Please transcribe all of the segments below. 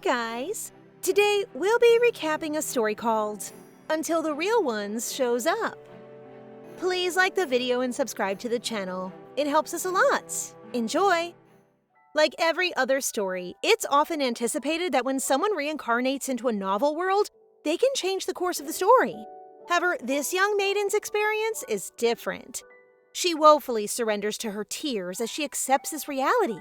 guys! Today we'll be recapping a story called Until the Real Ones Shows Up. Please like the video and subscribe to the channel. It helps us a lot. Enjoy! Like every other story, it's often anticipated that when someone reincarnates into a novel world, they can change the course of the story. However, this young maiden's experience is different. She woefully surrenders to her tears as she accepts this reality.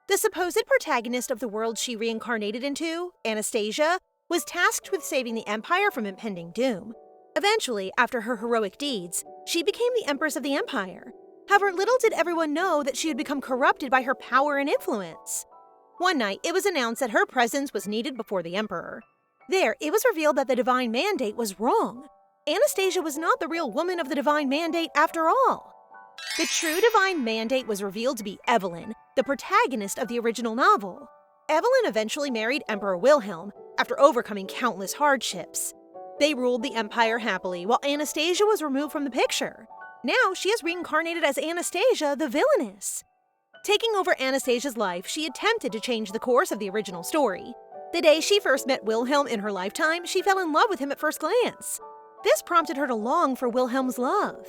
The supposed protagonist of the world she reincarnated into, Anastasia, was tasked with saving the Empire from impending doom. Eventually, after her heroic deeds, she became the Empress of the Empire. However, little did everyone know that she had become corrupted by her power and influence. One night, it was announced that her presence was needed before the Emperor. There, it was revealed that the divine mandate was wrong. Anastasia was not the real woman of the divine mandate after all. The true divine mandate was revealed to be Evelyn, the protagonist of the original novel. Evelyn eventually married Emperor Wilhelm after overcoming countless hardships. They ruled the empire happily while Anastasia was removed from the picture. Now she is reincarnated as Anastasia, the villainess. Taking over Anastasia's life, she attempted to change the course of the original story. The day she first met Wilhelm in her lifetime, she fell in love with him at first glance. This prompted her to long for Wilhelm's love.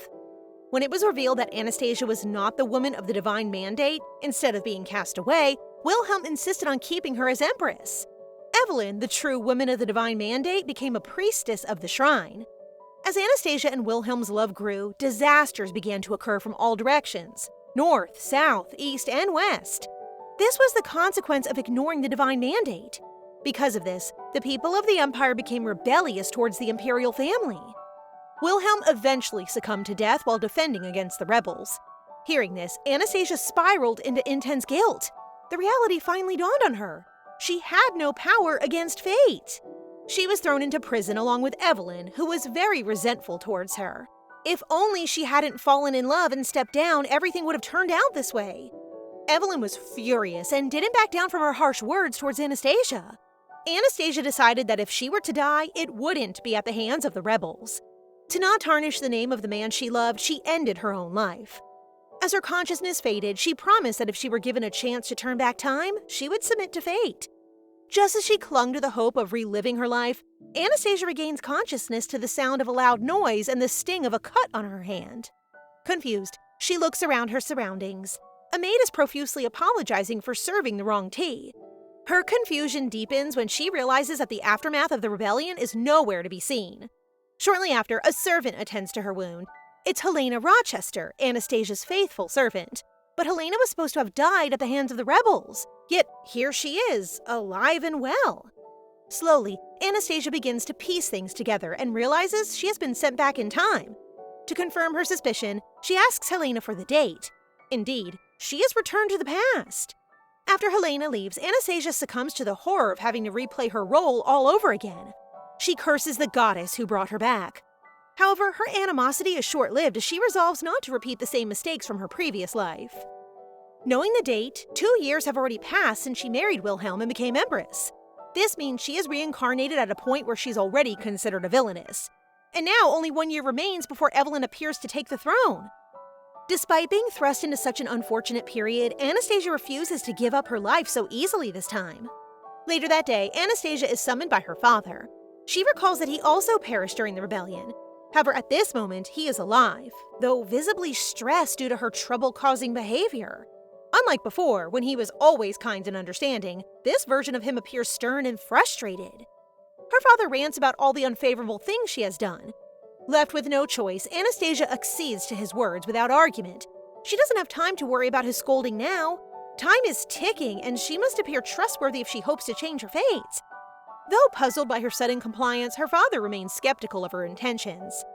When it was revealed that Anastasia was not the woman of the divine mandate, instead of being cast away, Wilhelm insisted on keeping her as empress. Evelyn, the true woman of the divine mandate, became a priestess of the shrine. As Anastasia and Wilhelm's love grew, disasters began to occur from all directions: north, south, east, and west. This was the consequence of ignoring the divine mandate. Because of this, the people of the empire became rebellious towards the imperial family. Wilhelm eventually succumbed to death while defending against the rebels. Hearing this, Anastasia spiraled into intense guilt. The reality finally dawned on her. She had no power against fate. She was thrown into prison along with Evelyn, who was very resentful towards her. If only she hadn't fallen in love and stepped down, everything would have turned out this way. Evelyn was furious and didn't back down from her harsh words towards Anastasia. Anastasia decided that if she were to die, it wouldn't be at the hands of the rebels. To not tarnish the name of the man she loved, she ended her own life. As her consciousness faded, she promised that if she were given a chance to turn back time, she would submit to fate. Just as she clung to the hope of reliving her life, Anastasia regains consciousness to the sound of a loud noise and the sting of a cut on her hand. Confused, she looks around her surroundings. A maid is profusely apologizing for serving the wrong tea. Her confusion deepens when she realizes that the aftermath of the rebellion is nowhere to be seen. Shortly after, a servant attends to her wound. It's Helena Rochester, Anastasia's faithful servant. But Helena was supposed to have died at the hands of the rebels. Yet here she is, alive and well. Slowly, Anastasia begins to piece things together and realizes she has been sent back in time. To confirm her suspicion, she asks Helena for the date. Indeed, she is returned to the past. After Helena leaves, Anastasia succumbs to the horror of having to replay her role all over again. She curses the goddess who brought her back. However, her animosity is short-lived as she resolves not to repeat the same mistakes from her previous life. Knowing the date, 2 years have already passed since she married Wilhelm and became empress. This means she is reincarnated at a point where she's already considered a villainess. And now only 1 year remains before Evelyn appears to take the throne. Despite being thrust into such an unfortunate period, Anastasia refuses to give up her life so easily this time. Later that day, Anastasia is summoned by her father. She recalls that he also perished during the rebellion. However, at this moment, he is alive, though visibly stressed due to her trouble-causing behavior. Unlike before, when he was always kind and understanding, this version of him appears stern and frustrated. Her father rants about all the unfavorable things she has done. Left with no choice, Anastasia accedes to his words without argument. She doesn't have time to worry about his scolding now. Time is ticking, and she must appear trustworthy if she hopes to change her fate. Though puzzled by her sudden compliance, her father remains skeptical of her intentions.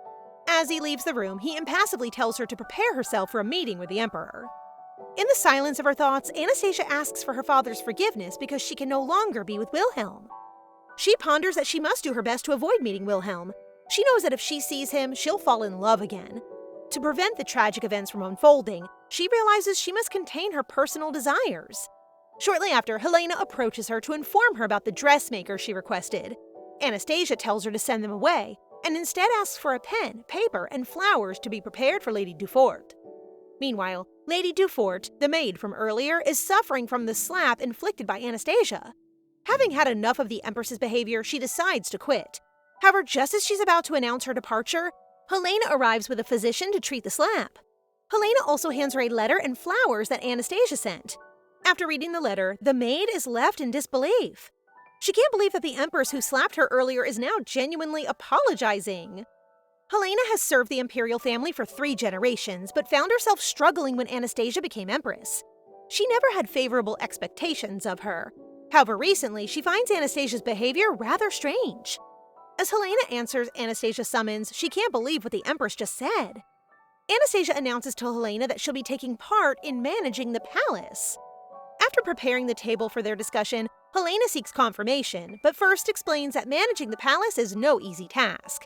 As he leaves the room, he impassively tells her to prepare herself for a meeting with the Emperor. In the silence of her thoughts, Anastasia asks for her father's forgiveness because she can no longer be with Wilhelm. She ponders that she must do her best to avoid meeting Wilhelm. She knows that if she sees him, she'll fall in love again. To prevent the tragic events from unfolding, she realizes she must contain her personal desires. Shortly after, Helena approaches her to inform her about the dressmaker she requested. Anastasia tells her to send them away, and instead asks for a pen, paper, and flowers to be prepared for Lady Dufort. Meanwhile, Lady Dufort, the maid from earlier, is suffering from the slap inflicted by Anastasia. Having had enough of the Empress's behavior, she decides to quit. However, just as she's about to announce her departure, Helena arrives with a physician to treat the slap. Helena also hands her a letter and flowers that Anastasia sent. After reading the letter, the maid is left in disbelief. She can't believe that the Empress who slapped her earlier is now genuinely apologizing. Helena has served the imperial family for 3 generations, but found herself struggling when Anastasia became Empress. She never had favorable expectations of her. However, recently, she finds Anastasia's behavior rather strange. As Helena answers Anastasia's summons, she can't believe what the Empress just said. Anastasia announces to Helena that she'll be taking part in managing the palace. After preparing the table for their discussion, Helena seeks confirmation, but first explains that managing the palace is no easy task.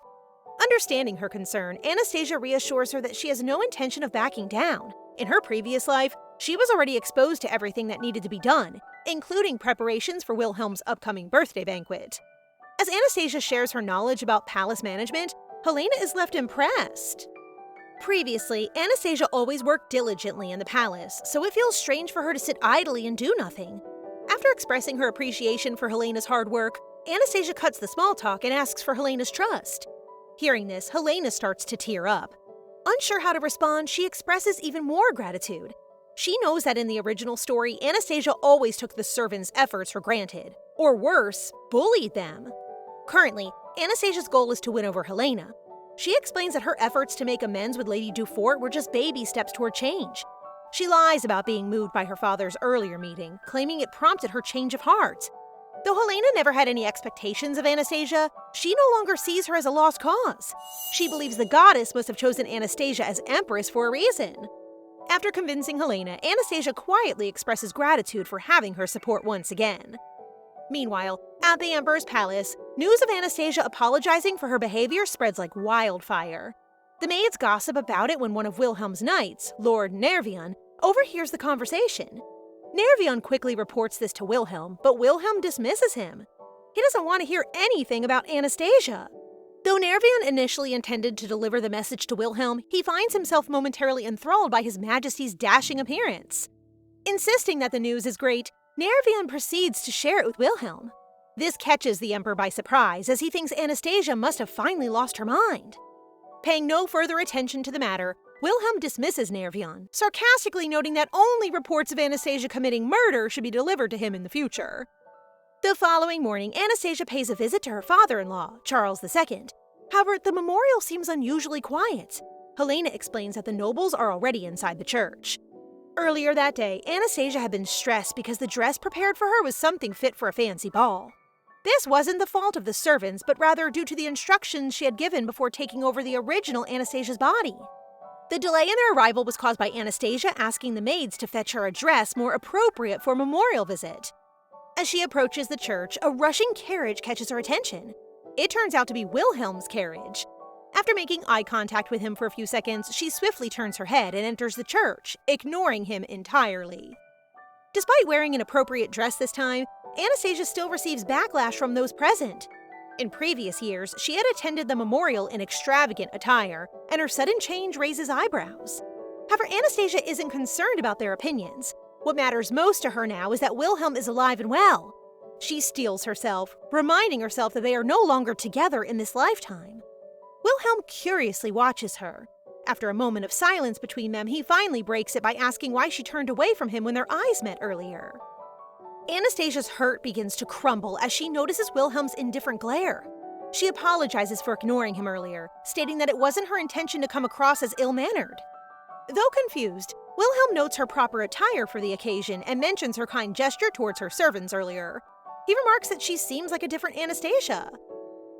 Understanding her concern, Anastasia reassures her that she has no intention of backing down. In her previous life, she was already exposed to everything that needed to be done, including preparations for Wilhelm's upcoming birthday banquet. As Anastasia shares her knowledge about palace management, Helena is left impressed. Previously, Anastasia always worked diligently in the palace, so it feels strange for her to sit idly and do nothing. After expressing her appreciation for Helena's hard work, Anastasia cuts the small talk and asks for Helena's trust. Hearing this, Helena starts to tear up. Unsure how to respond, she expresses even more gratitude. She knows that in the original story, Anastasia always took the servants' efforts for granted, or worse, bullied them. Currently, Anastasia's goal is to win over Helena. She explains that her efforts to make amends with Lady Dufort were just baby steps toward change. She lies about being moved by her father's earlier meeting, claiming it prompted her change of heart. Though Helena never had any expectations of Anastasia, she no longer sees her as a lost cause. She believes the goddess must have chosen Anastasia as empress for a reason. After convincing Helena, Anastasia quietly expresses gratitude for having her support once again. Meanwhile, at the Emperor's palace, news of Anastasia apologizing for her behavior spreads like wildfire. The maids gossip about it when one of Wilhelm's knights, Lord Nervion, overhears the conversation. Nervion quickly reports this to Wilhelm, but Wilhelm dismisses him. He doesn't want to hear anything about Anastasia. Though Nervion initially intended to deliver the message to Wilhelm, he finds himself momentarily enthralled by His Majesty's dashing appearance. Insisting that the news is great, Nervion proceeds to share it with Wilhelm. This catches the Emperor by surprise, as he thinks Anastasia must have finally lost her mind. Paying no further attention to the matter, Wilhelm dismisses Nervion, sarcastically noting that only reports of Anastasia committing murder should be delivered to him in the future. The following morning, Anastasia pays a visit to her father-in-law, Charles II. However, the memorial seems unusually quiet. Helena explains that the nobles are already inside the church. Earlier that day, Anastasia had been stressed because the dress prepared for her was something fit for a fancy ball. This wasn't the fault of the servants, but rather due to the instructions she had given before taking over the original Anastasia's body. The delay in their arrival was caused by Anastasia asking the maids to fetch her a dress more appropriate for a memorial visit. As she approaches the church, a rushing carriage catches her attention. It turns out to be Wilhelm's carriage. After making eye contact with him for a few seconds, she swiftly turns her head and enters the church, ignoring him entirely. Despite wearing an appropriate dress this time, Anastasia still receives backlash from those present. In previous years, she had attended the memorial in extravagant attire, and her sudden change raises eyebrows. However, Anastasia isn't concerned about their opinions. What matters most to her now is that Wilhelm is alive and well. She steels herself, reminding herself that they are no longer together in this lifetime. Wilhelm curiously watches her. After a moment of silence between them, he finally breaks it by asking why she turned away from him when their eyes met earlier. Anastasia's hurt begins to crumble as she notices Wilhelm's indifferent glare. She apologizes for ignoring him earlier, stating that it wasn't her intention to come across as ill-mannered. Though confused, Wilhelm notes her proper attire for the occasion and mentions her kind gesture towards her servants earlier. He remarks that she seems like a different Anastasia.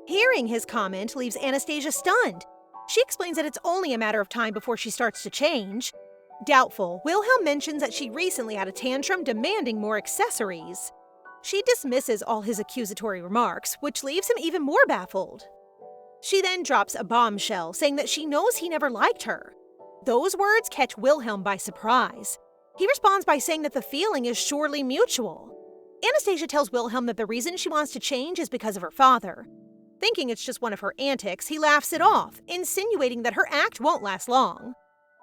Hearing his comment leaves Anastasia stunned. She explains that it's only a matter of time before she starts to change. Doubtful, Wilhelm mentions that she recently had a tantrum demanding more accessories. She dismisses all his accusatory remarks, which leaves him even more baffled. She then drops a bombshell, saying that she knows he never liked her. Those words catch Wilhelm by surprise. He responds by saying that the feeling is surely mutual. Anastasia tells Wilhelm that the reason she wants to change is because of her father. Thinking it's just one of her antics, he laughs it off, insinuating that her act won't last long.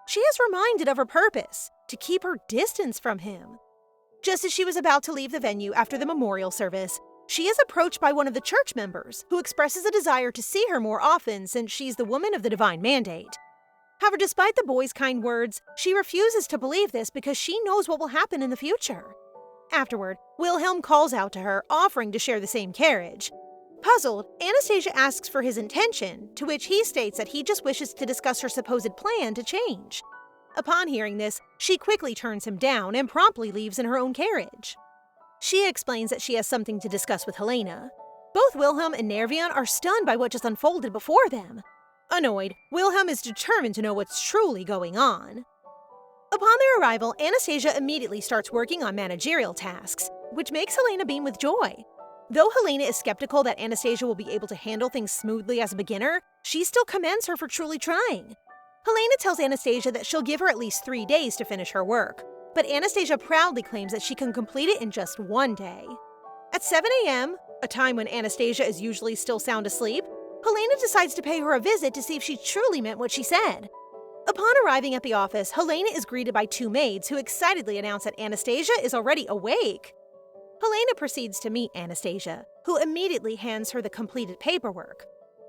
She is reminded of her purpose, to keep her distance from him. Just as she was about to leave the venue after the memorial service, she is approached by one of the church members, who expresses a desire to see her more often since she's the woman of the divine mandate. However, despite the boy's kind words, she refuses to believe this because she knows what will happen in the future. Afterward, Wilhelm calls out to her, offering to share the same carriage. Puzzled, Anastasia asks for his intention, to which he states that he just wishes to discuss her supposed plan to change. Upon hearing this, she quickly turns him down and promptly leaves in her own carriage. She explains that she has something to discuss with Helena. Both Wilhelm and Nervion are stunned by what just unfolded before them. Annoyed, Wilhelm is determined to know what's truly going on. Upon their arrival, Anastasia immediately starts working on managerial tasks, which makes Helena beam with joy. Though Helena is skeptical that Anastasia will be able to handle things smoothly as a beginner, she still commends her for truly trying. Helena tells Anastasia that she'll give her at least 3 days to finish her work, but Anastasia proudly claims that she can complete it in just 1 day. At 7 a.m., a time when Anastasia is usually still sound asleep, Helena decides to pay her a visit to see if she truly meant what she said. Upon arriving at the office, Helena is greeted by 2 maids who excitedly announce that Anastasia is already awake. Helena proceeds to meet Anastasia, who immediately hands her the completed paperwork.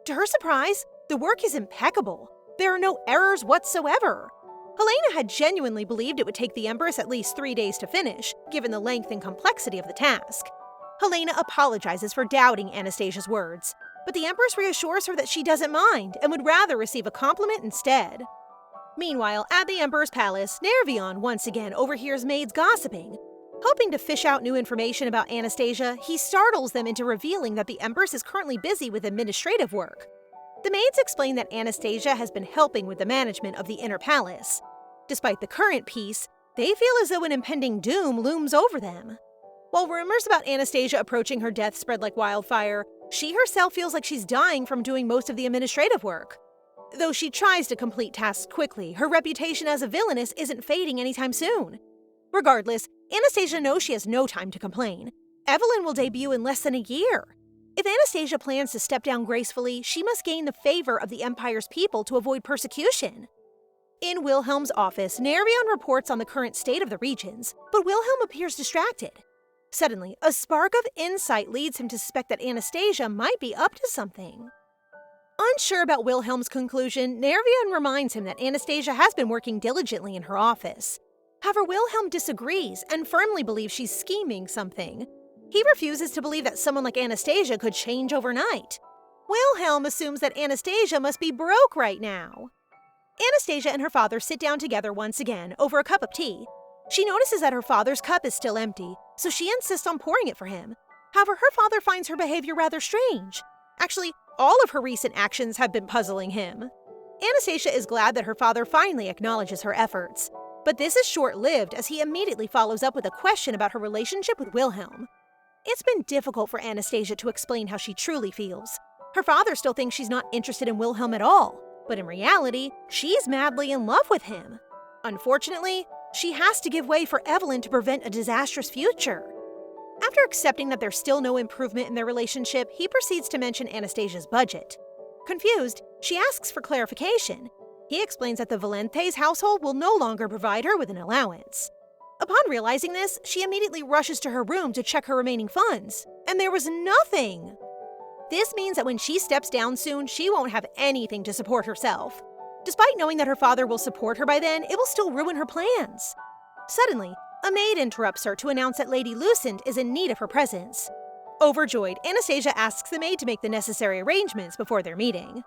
To her surprise, the work is impeccable. There are no errors whatsoever. Helena had genuinely believed it would take the Empress at least 3 days to finish, given the length and complexity of the task. Helena apologizes for doubting Anastasia's words, but the Empress reassures her that she doesn't mind and would rather receive a compliment instead. Meanwhile, at the Emperor's palace, Nervion once again overhears maids gossiping. Hoping to fish out new information about Anastasia, he startles them into revealing that the Empress is currently busy with administrative work. The maids explain that Anastasia has been helping with the management of the inner palace. Despite the current peace, they feel as though an impending doom looms over them. While rumors about Anastasia approaching her death spread like wildfire, she herself feels like she's dying from doing most of the administrative work. Though she tries to complete tasks quickly, her reputation as a villainess isn't fading anytime soon. Regardless, Anastasia knows she has no time to complain. Evelyn will debut in less than a year. If Anastasia plans to step down gracefully, she must gain the favor of the Empire's people to avoid persecution. In Wilhelm's office, Nervion reports on the current state of the regions, but Wilhelm appears distracted. Suddenly, a spark of insight leads him to suspect that Anastasia might be up to something. Unsure about Wilhelm's conclusion, Nervion reminds him that Anastasia has been working diligently in her office. However, Wilhelm disagrees and firmly believes she's scheming something. He refuses to believe that someone like Anastasia could change overnight. Wilhelm assumes that Anastasia must be broke right now. Anastasia and her father sit down together once again over a cup of tea. She notices that her father's cup is still empty, so she insists on pouring it for him. However, her father finds her behavior rather strange. Actually, all of her recent actions have been puzzling him. Anastasia is glad that her father finally acknowledges her efforts. But this is short-lived as he immediately follows up with a question about her relationship with Wilhelm. It's been difficult for Anastasia to explain how she truly feels. Her father still thinks she's not interested in Wilhelm at all, but in reality, she's madly in love with him. Unfortunately, she has to give way for Evelyn to prevent a disastrous future. After accepting that there's still no improvement in their relationship, he proceeds to mention Anastasia's budget. Confused, she asks for clarification. He explains that the Valentes household will no longer provide her with an allowance. Upon realizing this, she immediately rushes to her room to check her remaining funds, and there was nothing. This means that when she steps down soon, she won't have anything to support herself. Despite knowing that her father will support her by then, it will still ruin her plans. Suddenly, a maid interrupts her to announce that Lady Lucent is in need of her presence. Overjoyed, Anastasia asks the maid to make the necessary arrangements before their meeting.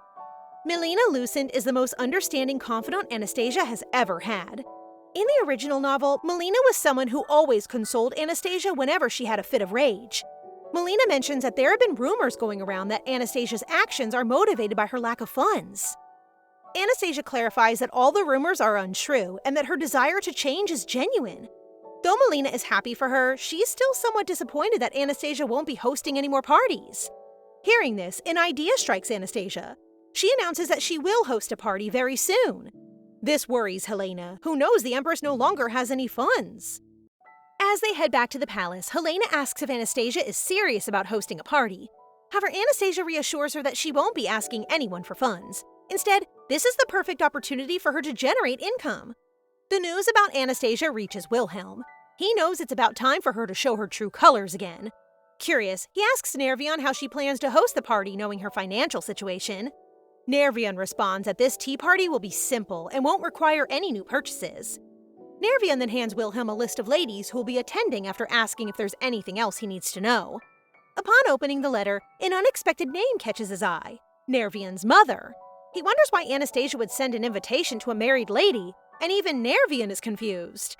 Melina Lucent is the most understanding confidant Anastasia has ever had. In the original novel, Melina was someone who always consoled Anastasia whenever she had a fit of rage. Melina mentions that there have been rumors going around that Anastasia's actions are motivated by her lack of funds. Anastasia clarifies that all the rumors are untrue and that her desire to change is genuine. Though Melina is happy for her, she's still somewhat disappointed that Anastasia won't be hosting any more parties. Hearing this, an idea strikes Anastasia. She announces that she will host a party very soon. This worries Helena, who knows the Empress no longer has any funds. As they head back to the palace, Helena asks if Anastasia is serious about hosting a party. However, Anastasia reassures her that she won't be asking anyone for funds. Instead, this is the perfect opportunity for her to generate income. The news about Anastasia reaches Wilhelm. He knows it's about time for her to show her true colors again. Curious, he asks Nervion how she plans to host the party knowing her financial situation. Nervion responds that this tea party will be simple and won't require any new purchases. Nervion then hands Wilhelm a list of ladies who will be attending after asking if there's anything else he needs to know. Upon opening the letter, an unexpected name catches his eye: Nervion's mother. He wonders why Anastasia would send an invitation to a married lady, and even Nervion is confused.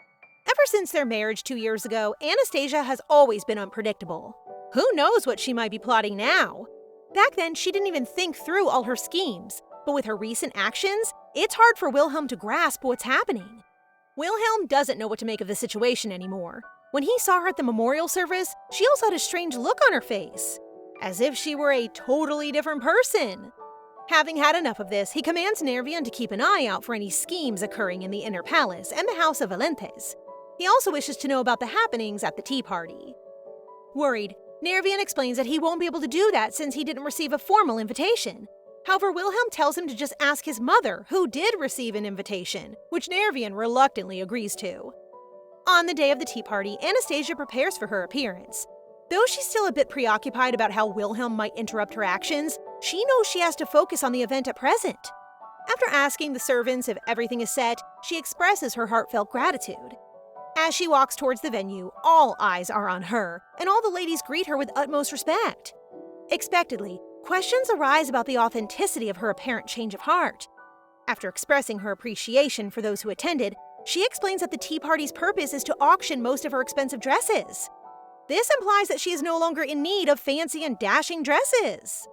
Ever since their marriage 2 years ago, Anastasia has always been unpredictable. Who knows what she might be plotting now? Back then, she didn't even think through all her schemes, but with her recent actions, it's hard for Wilhelm to grasp what's happening. Wilhelm doesn't know what to make of the situation anymore. When he saw her at the memorial service, she also had a strange look on her face, as if she were a totally different person. Having had enough of this, he commands Nervion to keep an eye out for any schemes occurring in the inner palace and the house of Valentes. He also wishes to know about the happenings at the tea party. Worried, Nervion explains that he won't be able to do that since he didn't receive a formal invitation. However, Wilhelm tells him to just ask his mother, who did receive an invitation, which Nervion reluctantly agrees to. On the day of the tea party, Anastasia prepares for her appearance. Though she's still a bit preoccupied about how Wilhelm might interrupt her actions, she knows she has to focus on the event at present. After asking the servants if everything is set, she expresses her heartfelt gratitude. As she walks towards the venue, all eyes are on her, and all the ladies greet her with utmost respect. Expectedly, questions arise about the authenticity of her apparent change of heart. After expressing her appreciation for those who attended, she explains that the tea party's purpose is to auction most of her expensive dresses. This implies that she is no longer in need of fancy and dashing dresses.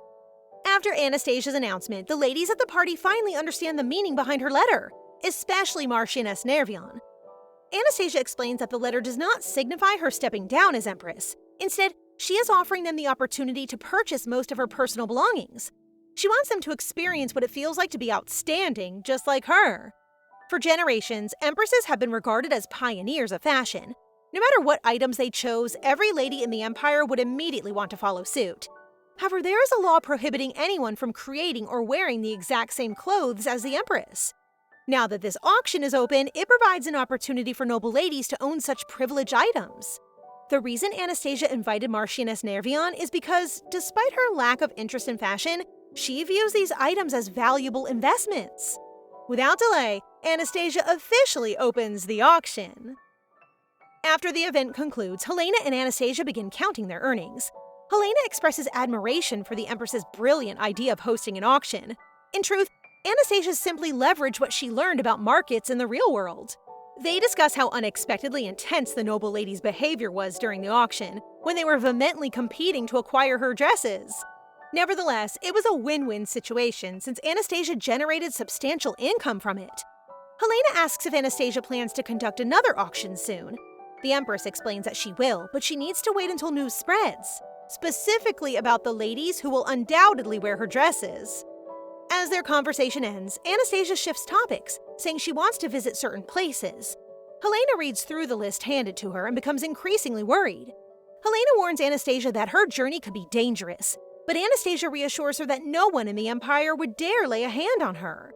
After Anastasia's announcement, the ladies at the party finally understand the meaning behind her letter, especially Marchioness Nervion. Anastasia explains that the letter does not signify her stepping down as Empress. Instead, she is offering them the opportunity to purchase most of her personal belongings. She wants them to experience what it feels like to be outstanding, just like her. For generations, empresses have been regarded as pioneers of fashion. No matter what items they chose, every lady in the empire would immediately want to follow suit. However, there is a law prohibiting anyone from creating or wearing the exact same clothes as the empress. Now that this auction is open, it provides an opportunity for noble ladies to own such privileged items. The reason Anastasia invited Marchioness Nervion is because, despite her lack of interest in fashion, she views these items as valuable investments. Without delay, Anastasia officially opens the auction. After the event concludes, Helena and Anastasia begin counting their earnings. Helena expresses admiration for the Empress's brilliant idea of hosting an auction. In truth, Anastasia simply leveraged what she learned about markets in the real world. They discuss how unexpectedly intense the noble lady's behavior was during the auction, when they were vehemently competing to acquire her dresses. Nevertheless, it was a win-win situation since Anastasia generated substantial income from it. Helena asks if Anastasia plans to conduct another auction soon. The Empress explains that she will, but she needs to wait until news spreads, specifically about the ladies who will undoubtedly wear her dresses. As their conversation ends, Anastasia shifts topics, saying she wants to visit certain places. Helena reads through the list handed to her and becomes increasingly worried. Helena warns Anastasia that her journey could be dangerous, but Anastasia reassures her that no one in the Empire would dare lay a hand on her.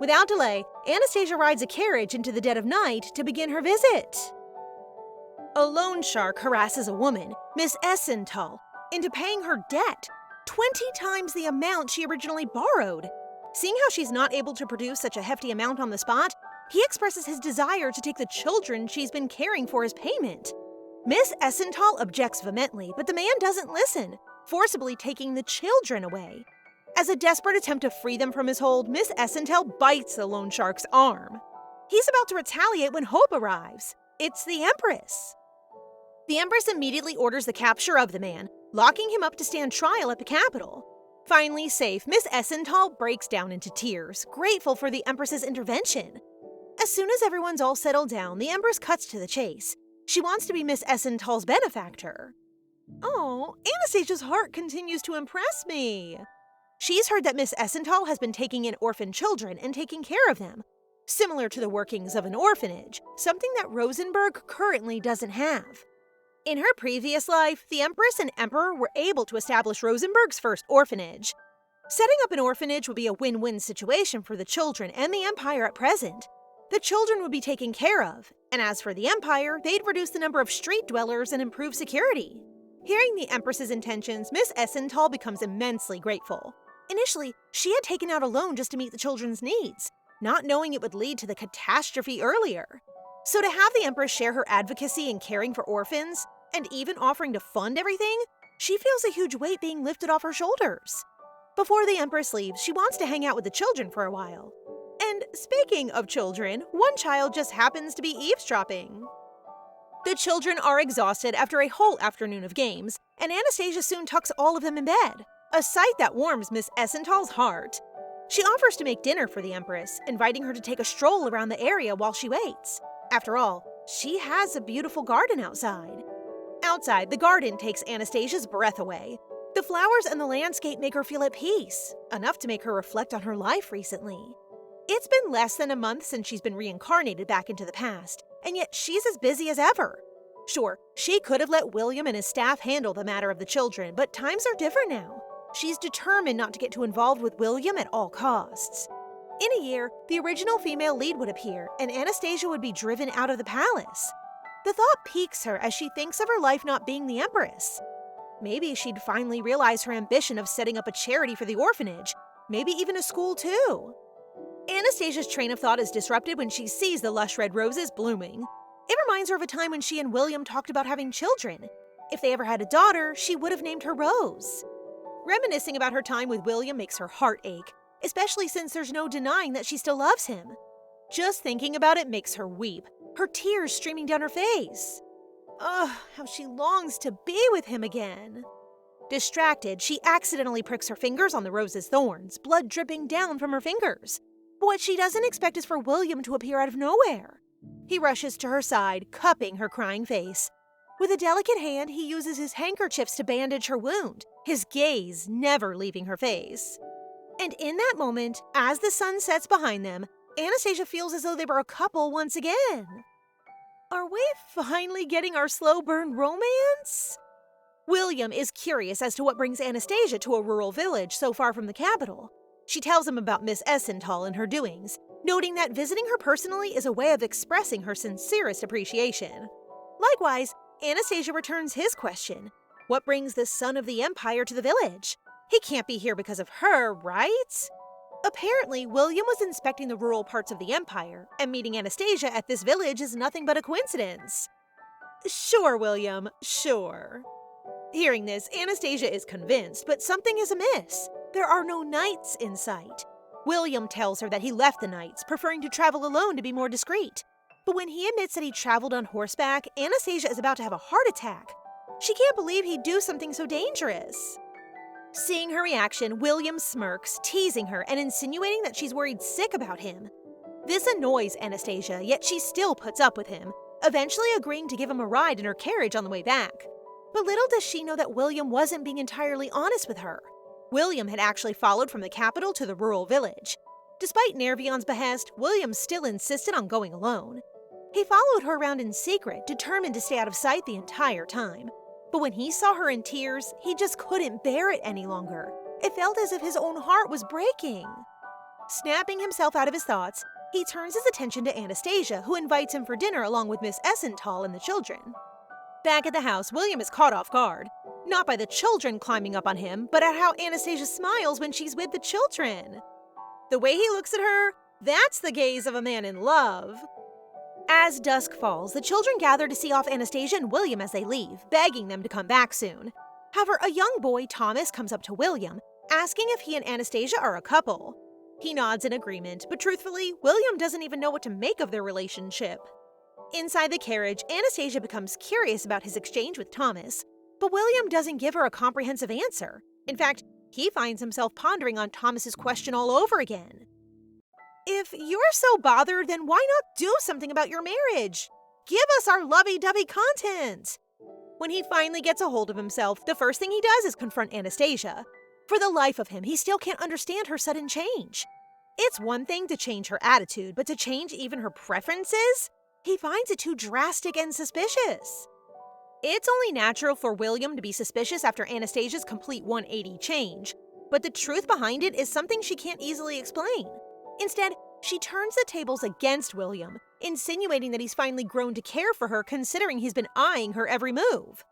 Without delay, Anastasia rides a carriage into the dead of night to begin her visit. A loan shark harasses a woman, Miss Essenthal, into paying her debt, 20 times the amount she originally borrowed. Seeing how she's not able to produce such a hefty amount on the spot, he expresses his desire to take the children she's been caring for as payment. Miss Essenthal objects vehemently, but the man doesn't listen, forcibly taking the children away. As a desperate attempt to free them from his hold, Miss Essenthal bites the loan shark's arm. He's about to retaliate when Hope arrives. It's the Empress. The Empress immediately orders the capture of the man, locking him up to stand trial at the capital. Finally safe, Miss Essenthal breaks down into tears, grateful for the Empress's intervention. As soon as everyone's all settled down, the Empress cuts to the chase. She wants to be Miss Essenthal's benefactor. Oh, Anastasia's heart continues to impress me. She's heard that Miss Essenthal has been taking in orphan children and taking care of them, similar to the workings of an orphanage, something that Rosenberg currently doesn't have. In her previous life, the Empress and Emperor were able to establish Rosenberg's first orphanage. Setting up an orphanage would be a win-win situation for the children and the Empire at present. The children would be taken care of, and as for the Empire, they'd reduce the number of street dwellers and improve security. Hearing the Empress's intentions, Miss Essenthal becomes immensely grateful. Initially, she had taken out a loan just to meet the children's needs, not knowing it would lead to the catastrophe earlier. So to have the Empress share her advocacy in caring for orphans, and even offering to fund everything, she feels a huge weight being lifted off her shoulders. Before the Empress leaves, she wants to hang out with the children for a while. And speaking of children, one child just happens to be eavesdropping. The children are exhausted after a whole afternoon of games, and Anastasia soon tucks all of them in bed, a sight that warms Miss Essenthal's heart. She offers to make dinner for the Empress, inviting her to take a stroll around the area while she waits. After all, she has a beautiful garden outside. Outside, the garden takes Anastasia's breath away. The flowers and the landscape make her feel at peace, enough to make her reflect on her life recently. It's been less than a month since she's been reincarnated back into the past, and yet she's as busy as ever. Sure, she could have let Wilhelm and his staff handle the matter of the children, but times are different now. She's determined not to get too involved with Wilhelm at all costs. In a year, the original female lead would appear, and Anastasia would be driven out of the palace. The thought piques her as she thinks of her life not being the Empress. Maybe she'd finally realize her ambition of setting up a charity for the orphanage, maybe even a school too. Anastasia's train of thought is disrupted when she sees the lush red roses blooming. It reminds her of a time when she and Wilhelm talked about having children. If they ever had a daughter, she would have named her Rose. Reminiscing about her time with Wilhelm makes her heart ache, especially since there's no denying that she still loves him. Just thinking about it makes her weep, her tears streaming down her face. Ugh, how she longs to be with him again. Distracted, she accidentally pricks her fingers on the rose's thorns, blood dripping down from her fingers. But what she doesn't expect is for Wilhelm to appear out of nowhere. He rushes to her side, cupping her crying face. With a delicate hand, he uses his handkerchiefs to bandage her wound, his gaze never leaving her face. And in that moment, as the sun sets behind them, Anastasia feels as though they were a couple once again. Are we finally getting our slow burn romance? Wilhelm is curious as to what brings Anastasia to a rural village so far from the capital. She tells him about Miss Essenthal and her doings, noting that visiting her personally is a way of expressing her sincerest appreciation. Likewise, Anastasia returns his question. What brings the son of the Empire to the village? He can't be here because of her, right? Apparently, Wilhelm was inspecting the rural parts of the Empire, and meeting Anastasia at this village is nothing but a coincidence. Sure, Wilhelm, sure. Hearing this, Anastasia is convinced, but something is amiss. There are no knights in sight. Wilhelm tells her that he left the knights, preferring to travel alone to be more discreet. But when he admits that he traveled on horseback, Anastasia is about to have a heart attack. She can't believe he'd do something so dangerous. Seeing her reaction, Wilhelm smirks, teasing her and insinuating that she's worried sick about him. This annoys Anastasia, yet she still puts up with him, eventually agreeing to give him a ride in her carriage on the way back. But little does she know that Wilhelm wasn't being entirely honest with her. Wilhelm had actually followed from the capital to the rural village. Despite Nervion's behest, Wilhelm still insisted on going alone. He followed her around in secret, determined to stay out of sight the entire time. But when he saw her in tears, he just couldn't bear it any longer. It felt as if his own heart was breaking. Snapping himself out of his thoughts, he turns his attention to Anastasia, who invites him for dinner along with Miss Essenthal and the children. Back at the house, Wilhelm is caught off guard. Not by the children climbing up on him, but at how Anastasia smiles when she's with the children. The way he looks at her, that's the gaze of a man in love. As dusk falls, the children gather to see off Anastasia and Wilhelm as they leave, begging them to come back soon. However, a young boy, Thomas, comes up to Wilhelm, asking if he and Anastasia are a couple. He nods in agreement, but truthfully, Wilhelm doesn't even know what to make of their relationship. Inside the carriage, Anastasia becomes curious about his exchange with Thomas, but Wilhelm doesn't give her a comprehensive answer. In fact, he finds himself pondering on Thomas's question all over again. If you're so bothered, then why not do something about your marriage? Give us our lovey-dovey content! When he finally gets a hold of himself, the first thing he does is confront Anastasia. For the life of him, he still can't understand her sudden change. It's one thing to change her attitude, but to change even her preferences? He finds it too drastic and suspicious. It's only natural for Wilhelm to be suspicious after Anastasia's complete 180 change, but the truth behind it is something she can't easily explain. Instead, she turns the tables against William, insinuating that he's finally grown to care for her considering he's been eyeing her every move.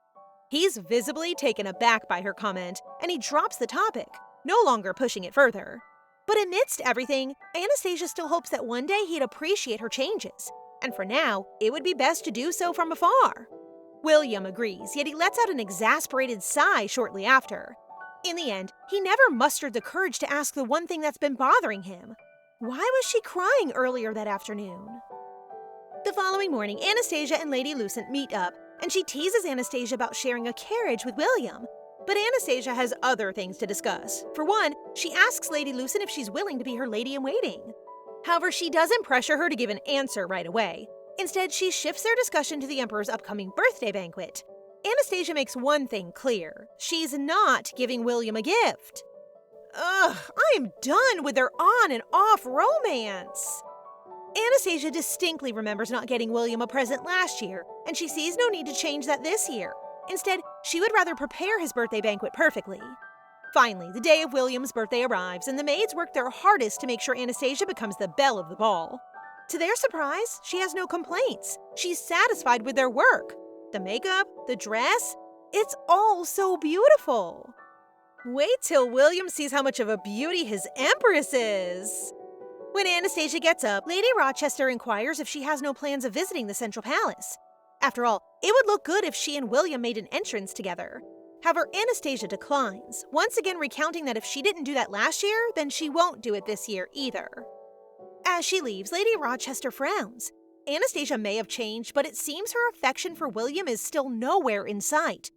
He's visibly taken aback by her comment, and he drops the topic, no longer pushing it further. But amidst everything, Anastasia still hopes that one day he'd appreciate her changes, and for now, it would be best to do so from afar. William agrees, yet he lets out an exasperated sigh shortly after. In the end, he never mustered the courage to ask the one thing that's been bothering him. Why was she crying earlier that afternoon? The following morning, Anastasia and Lady Lucent meet up, and she teases Anastasia about sharing a carriage with William. But Anastasia has other things to discuss. For one, she asks Lady Lucent if she's willing to be her lady-in-waiting. However, she doesn't pressure her to give an answer right away. Instead, she shifts their discussion to the Emperor's upcoming birthday banquet. Anastasia makes one thing clear. She's not giving William a gift. Ugh, I am done with their on and off romance. Anastasia distinctly remembers not getting William a present last year, and she sees no need to change that this year. Instead, she would rather prepare his birthday banquet perfectly. Finally, the day of William's birthday arrives, and the maids work their hardest to make sure Anastasia becomes the belle of the ball. To their surprise, she has no complaints. She's satisfied with their work. The makeup, the dress, it's all so beautiful. Wait till William sees how much of a beauty his empress is. When Anastasia gets up, Lady Rochester inquires if she has no plans of visiting the Central Palace. After all, it would look good if she and William made an entrance together. However, Anastasia declines, once again recounting that if she didn't do that last year, then she won't do it this year either. As she leaves, Lady Rochester frowns. Anastasia may have changed, but it seems her affection for William is still nowhere in sight.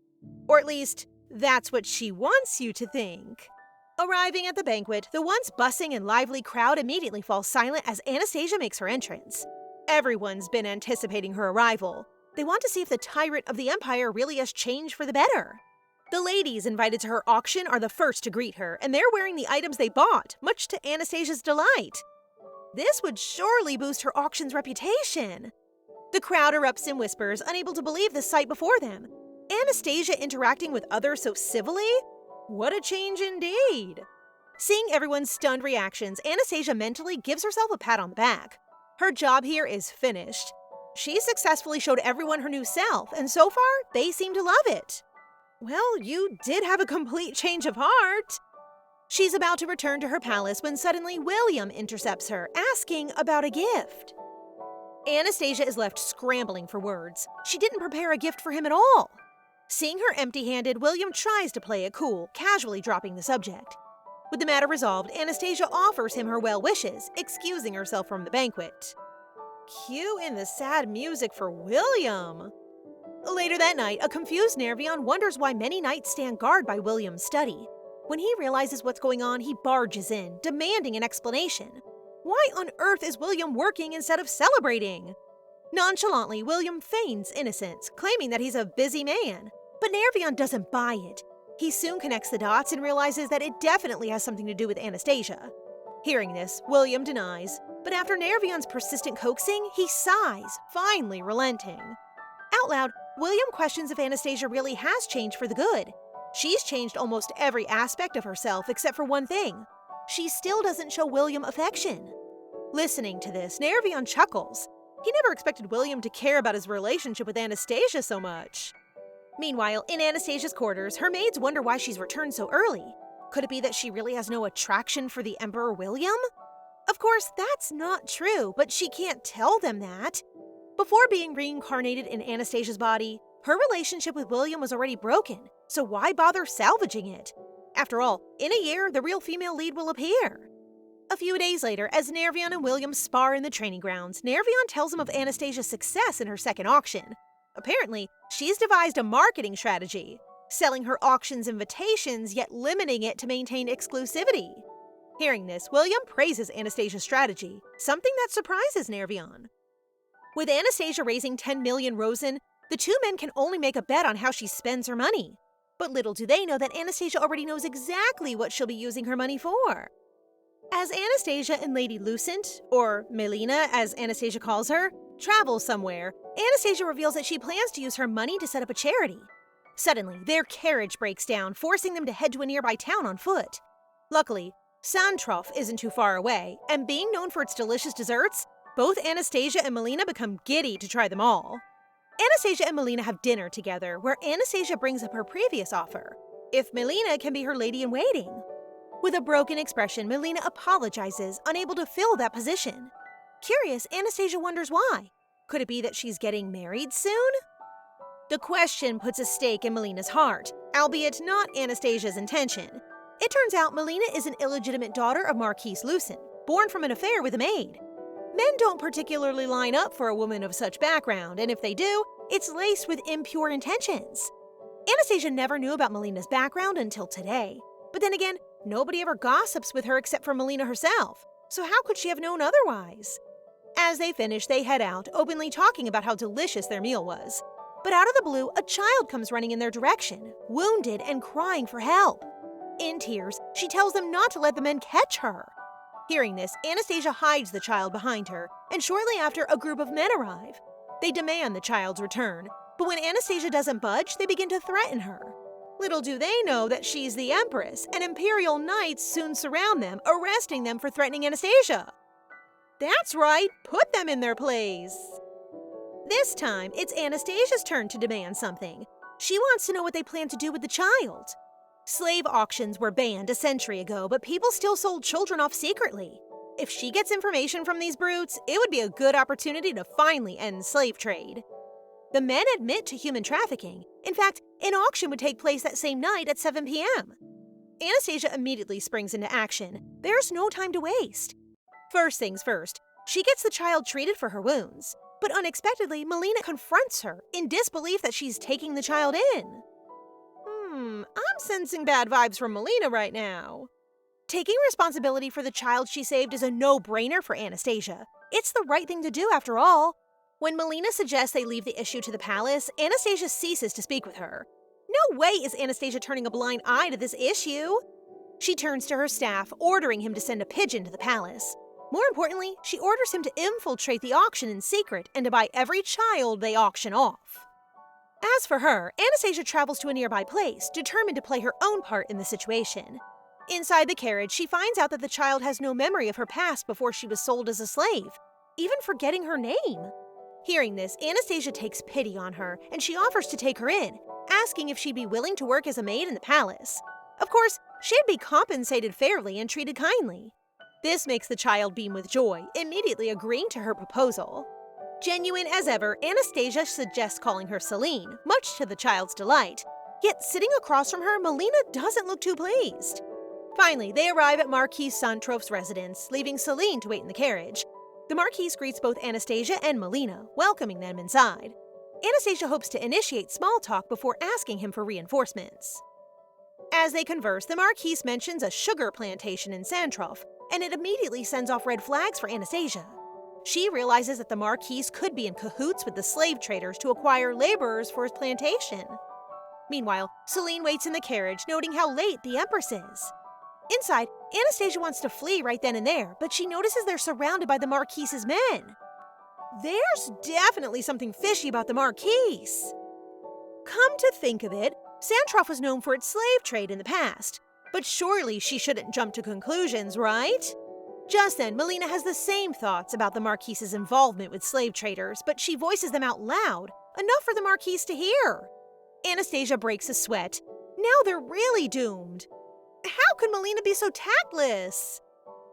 Or at least, that's what she wants you to think. Arriving at the banquet, the once buzzing and lively crowd immediately falls silent as Anastasia makes her entrance. Everyone's been anticipating her arrival. They want to see if the tyrant of the empire really has changed for the better. The ladies invited to her auction are the first to greet her, and they're wearing the items they bought, much to Anastasia's delight. This would surely boost her auction's reputation. The crowd erupts in whispers, unable to believe the sight before them. Anastasia interacting with others so civilly? What a change indeed! Seeing everyone's stunned reactions, Anastasia mentally gives herself a pat on the back. Her job here is finished. She successfully showed everyone her new self, and so far, they seem to love it. Well, you did have a complete change of heart. She's about to return to her palace when suddenly William intercepts her, asking about a gift. Anastasia is left scrambling for words. She didn't prepare a gift for him at all. Seeing her empty-handed, William tries to play it cool, casually dropping the subject. With the matter resolved, Anastasia offers him her well wishes, excusing herself from the banquet. Cue in the sad music for William. Later that night, a confused Nervion wonders why many knights stand guard by William's study. When he realizes what's going on, he barges in, demanding an explanation. Why on earth is William working instead of celebrating? Nonchalantly, William feigns innocence, claiming that he's a busy man. But Nervion doesn't buy it. He soon connects the dots and realizes that it definitely has something to do with Anastasia. Hearing this, William denies, but after Nervion's persistent coaxing, he sighs, finally relenting. Out loud, William questions if Anastasia really has changed for the good. She's changed almost every aspect of herself except for one thing. She still doesn't show William affection. Listening to this, Nervion chuckles. He never expected William to care about his relationship with Anastasia so much. Meanwhile, in Anastasia's quarters, her maids wonder why she's returned so early. Could it be that she really has no attraction for the Emperor William? Of course, that's not true, but she can't tell them that. Before being reincarnated in Anastasia's body, her relationship with William was already broken, so why bother salvaging it? After all, in a year, the real female lead will appear. A few days later, as Nervion and William spar in the training grounds, Nervion tells him of Anastasia's success in her second auction. Apparently, she's devised a marketing strategy, selling her auction's invitations yet limiting it to maintain exclusivity. Hearing this, William praises Anastasia's strategy, something that surprises Nervion. With Anastasia raising 10 million Rosen, the two men can only make a bet on how she spends her money. But little do they know that Anastasia already knows exactly what she'll be using her money for. As Anastasia and Lady Lucent, or Melina as Anastasia calls her, travel somewhere, Anastasia reveals that she plans to use her money to set up a charity. Suddenly, their carriage breaks down, forcing them to head to a nearby town on foot. Luckily, Santrof isn't too far away, and being known for its delicious desserts, both Anastasia and Molina become giddy to try them all. Anastasia and Molina have dinner together, where Anastasia brings up her previous offer, if Molina can be her lady-in-waiting. With a broken expression, Molina apologizes, unable to fill that position. Curious, Anastasia wonders why. Could it be that she's getting married soon? The question puts a stake in Molina's heart, albeit not Anastasia's intention. It turns out Molina is an illegitimate daughter of Marquise Lucen, born from an affair with a maid. Men don't particularly line up for a woman of such background, and if they do, it's laced with impure intentions. Anastasia never knew about Molina's background until today. But then again, nobody ever gossips with her except for Molina herself, so how could she have known otherwise? As they finish, they head out, openly talking about how delicious their meal was. But out of the blue, a child comes running in their direction, wounded and crying for help. In tears, she tells them not to let the men catch her. Hearing this, Anastasia hides the child behind her, and shortly after, a group of men arrive. They demand the child's return, but when Anastasia doesn't budge, they begin to threaten her. Little do they know that she's the Empress, and Imperial Knights soon surround them, arresting them for threatening Anastasia. That's right, put them in their place. This time, it's Anastasia's turn to demand something. She wants to know what they plan to do with the child. Slave auctions were banned a century ago, but people still sold children off secretly. If she gets information from these brutes, it would be a good opportunity to finally end slave trade. The men admit to human trafficking. In fact, an auction would take place that same night at 7 p.m. Anastasia immediately springs into action. There's no time to waste. First things first, she gets the child treated for her wounds. But unexpectedly, Molina confronts her in disbelief that she's taking the child in. I'm sensing bad vibes from Molina right now. Taking responsibility for the child she saved is a no-brainer for Anastasia. It's the right thing to do, after all. When Molina suggests they leave the issue to the palace, Anastasia ceases to speak with her. No way is Anastasia turning a blind eye to this issue. She turns to her staff, ordering him to send a pigeon to the palace. More importantly, she orders him to infiltrate the auction in secret and to buy every child they auction off. As for her, Anastasia travels to a nearby place, determined to play her own part in the situation. Inside the carriage, she finds out that the child has no memory of her past before she was sold as a slave, even forgetting her name. Hearing this, Anastasia takes pity on her, and she offers to take her in, asking if she'd be willing to work as a maid in the palace. Of course, she'd be compensated fairly and treated kindly. This makes the child beam with joy, immediately agreeing to her proposal. Genuine as ever, Anastasia suggests calling her Seline, much to the child's delight. Yet sitting across from her, Molina doesn't look too pleased. Finally, they arrive at Marquis Santrof's residence, leaving Seline to wait in the carriage. The Marquis greets both Anastasia and Molina, welcoming them inside. Anastasia hopes to initiate small talk before asking him for reinforcements. As they converse, the Marquis mentions a sugar plantation in Santrof, and it immediately sends off red flags for Anastasia. She realizes that the Marquis could be in cahoots with the slave traders to acquire laborers for his plantation. Meanwhile, Seline waits in the carriage, noting how late the Empress is. Inside, Anastasia wants to flee right then and there, but she notices they're surrounded by the Marquis's men. There's definitely something fishy about the Marquis. Come to think of it, Santrof was known for its slave trade in the past, but surely she shouldn't jump to conclusions, right? Just then, Molina has the same thoughts about the Marquis's involvement with slave traders, but she voices them out loud, enough for the Marquis to hear. Anastasia breaks a sweat. Now they're really doomed. How could Molina be so tactless?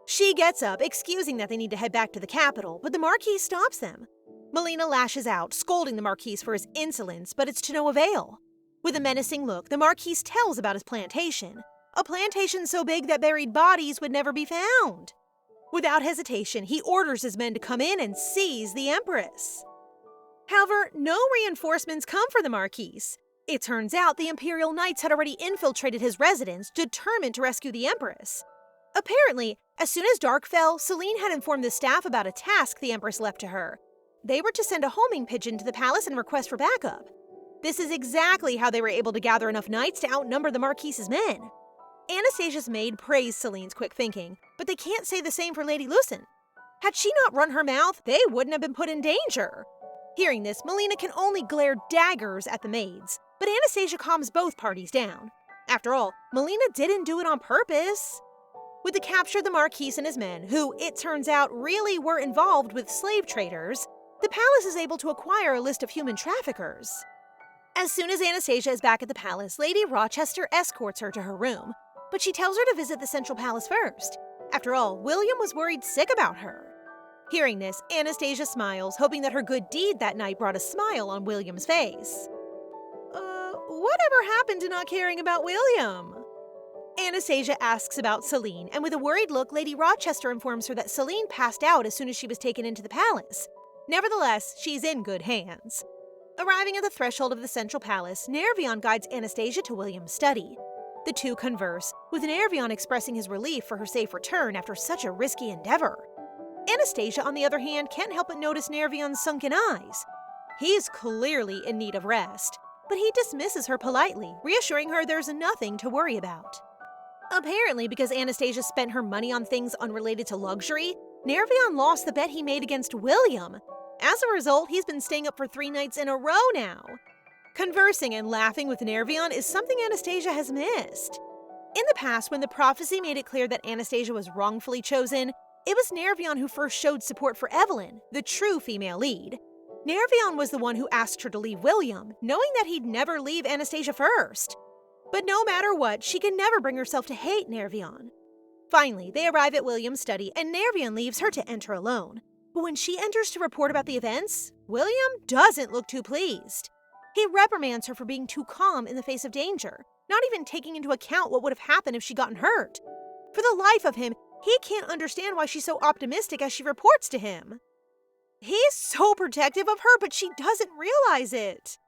She gets up, excusing that they need to head back to the capital, but the Marquis stops them. Molina lashes out, scolding the Marquis for his insolence, but it's to no avail. With a menacing look, the Marquis tells about his plantation. A plantation so big that buried bodies would never be found. Without hesitation, he orders his men to come in and seize the Empress. However, no reinforcements come for the Marquis. It turns out the Imperial Knights had already infiltrated his residence, determined to rescue the Empress. Apparently, as soon as dark fell, Seline had informed the staff about a task the Empress left to her. They were to send a homing pigeon to the palace and request for backup. This is exactly how they were able to gather enough knights to outnumber the Marquis's men. Anastasia's maid praised Seline's quick thinking, but they can't say the same for Lady Lucen. Had she not run her mouth, they wouldn't have been put in danger. Hearing this, Molina can only glare daggers at the maids, but Anastasia calms both parties down. After all, Molina didn't do it on purpose. With the capture of the Marquis and his men, who, it turns out, really were involved with slave traders, the palace is able to acquire a list of human traffickers. As soon as Anastasia is back at the palace, Lady Rochester escorts her to her room, but she tells her to visit the Central Palace first. After all, William was worried sick about her. Hearing this, Anastasia smiles, hoping that her good deed that night brought a smile on William's face. Whatever happened to not caring about William? Anastasia asks about Seline, and with a worried look, Lady Rochester informs her that Seline passed out as soon as she was taken into the palace. Nevertheless, she's in good hands. Arriving at the threshold of the Central Palace, Nervion guides Anastasia to William's study. The two converse, with Nervion expressing his relief for her safe return after such a risky endeavor. Anastasia, on the other hand, can't help but notice Nervion's sunken eyes. He's clearly in need of rest, but he dismisses her politely, reassuring her there's nothing to worry about. Apparently, because Anastasia spent her money on things unrelated to luxury, Nervion lost the bet he made against William. As a result, he's been staying up for 3 nights in a row now. Conversing and laughing with Nervion is something Anastasia has missed. In the past, when the prophecy made it clear that Anastasia was wrongfully chosen, it was Nervion who first showed support for Evelyn, the true female lead. Nervion was the one who asked her to leave William, knowing that he'd never leave Anastasia first. But no matter what, she can never bring herself to hate Nervion. Finally, they arrive at William's study, and Nervion leaves her to enter alone. But when she enters to report about the events, William doesn't look too pleased. He reprimands her for being too calm in the face of danger, not even taking into account what would have happened if she'd gotten hurt. For the life of him, he can't understand why she's so optimistic as she reports to him. He's so protective of her, but she doesn't realize it.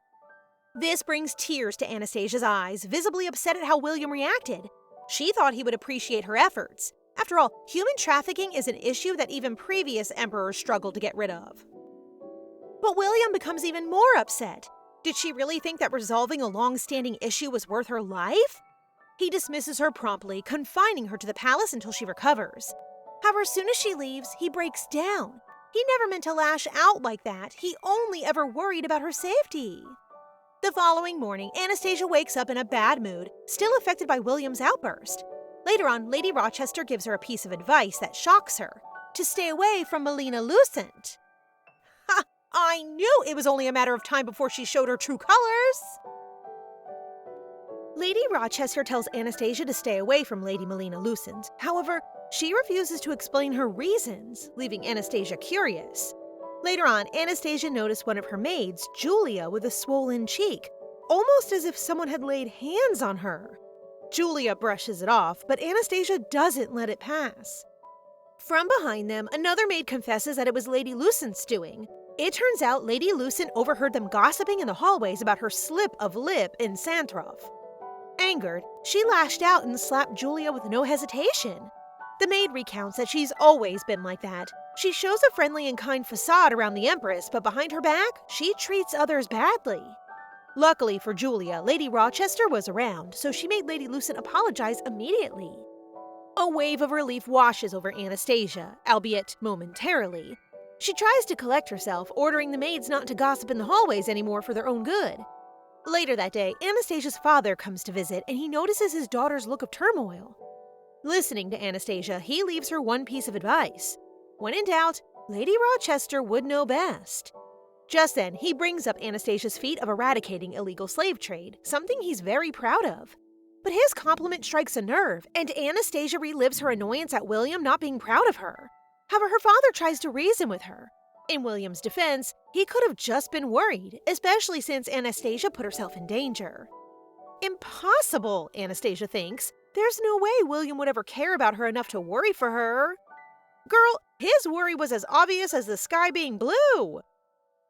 This brings tears to Anastasia's eyes, visibly upset at how William reacted. She thought he would appreciate her efforts. After all, human trafficking is an issue that even previous emperors struggled to get rid of. But William becomes even more upset. Did she really think that resolving a long-standing issue was worth her life? He dismisses her promptly, confining her to the palace until she recovers. However, as soon as she leaves, he breaks down. He never meant to lash out like that. He only ever worried about her safety. The following morning, Anastasia wakes up in a bad mood, still affected by William's outburst. Later on, Lady Rochester gives her a piece of advice that shocks her: to stay away from Molina Lucent. Ha! I knew it was only a matter of time before she showed her true colors! Lady Rochester tells Anastasia to stay away from Lady Molina Lucent. However, she refuses to explain her reasons, leaving Anastasia curious. Later on, Anastasia noticed one of her maids, Julia, with a swollen cheek, almost as if someone had laid hands on her. Julia brushes it off, but Anastasia doesn't let it pass. From behind them, another maid confesses that it was Lady Lucent's doing. It turns out Lady Lucent overheard them gossiping in the hallways about her slip of lip in Santroff. Angered, she lashed out and slapped Julia with no hesitation. The maid recounts that she's always been like that. She shows a friendly and kind facade around the Empress, but behind her back, she treats others badly. Luckily for Julia, Lady Rochester was around, so she made Lady Lucent apologize immediately. A wave of relief washes over Anastasia, albeit momentarily. She tries to collect herself, ordering the maids not to gossip in the hallways anymore for their own good. Later that day, Anastasia's father comes to visit, and he notices his daughter's look of turmoil. Listening to Anastasia, he leaves her one piece of advice. When in doubt, Lady Rochester would know best. Just then, he brings up Anastasia's feat of eradicating illegal slave trade, something he's very proud of. But his compliment strikes a nerve, and Anastasia relives her annoyance at William not being proud of her. However, her father tries to reason with her. In William's defense, he could have just been worried, especially since Anastasia put herself in danger. Impossible, Anastasia thinks. There's no way William would ever care about her enough to worry for her. Girl, his worry was as obvious as the sky being blue.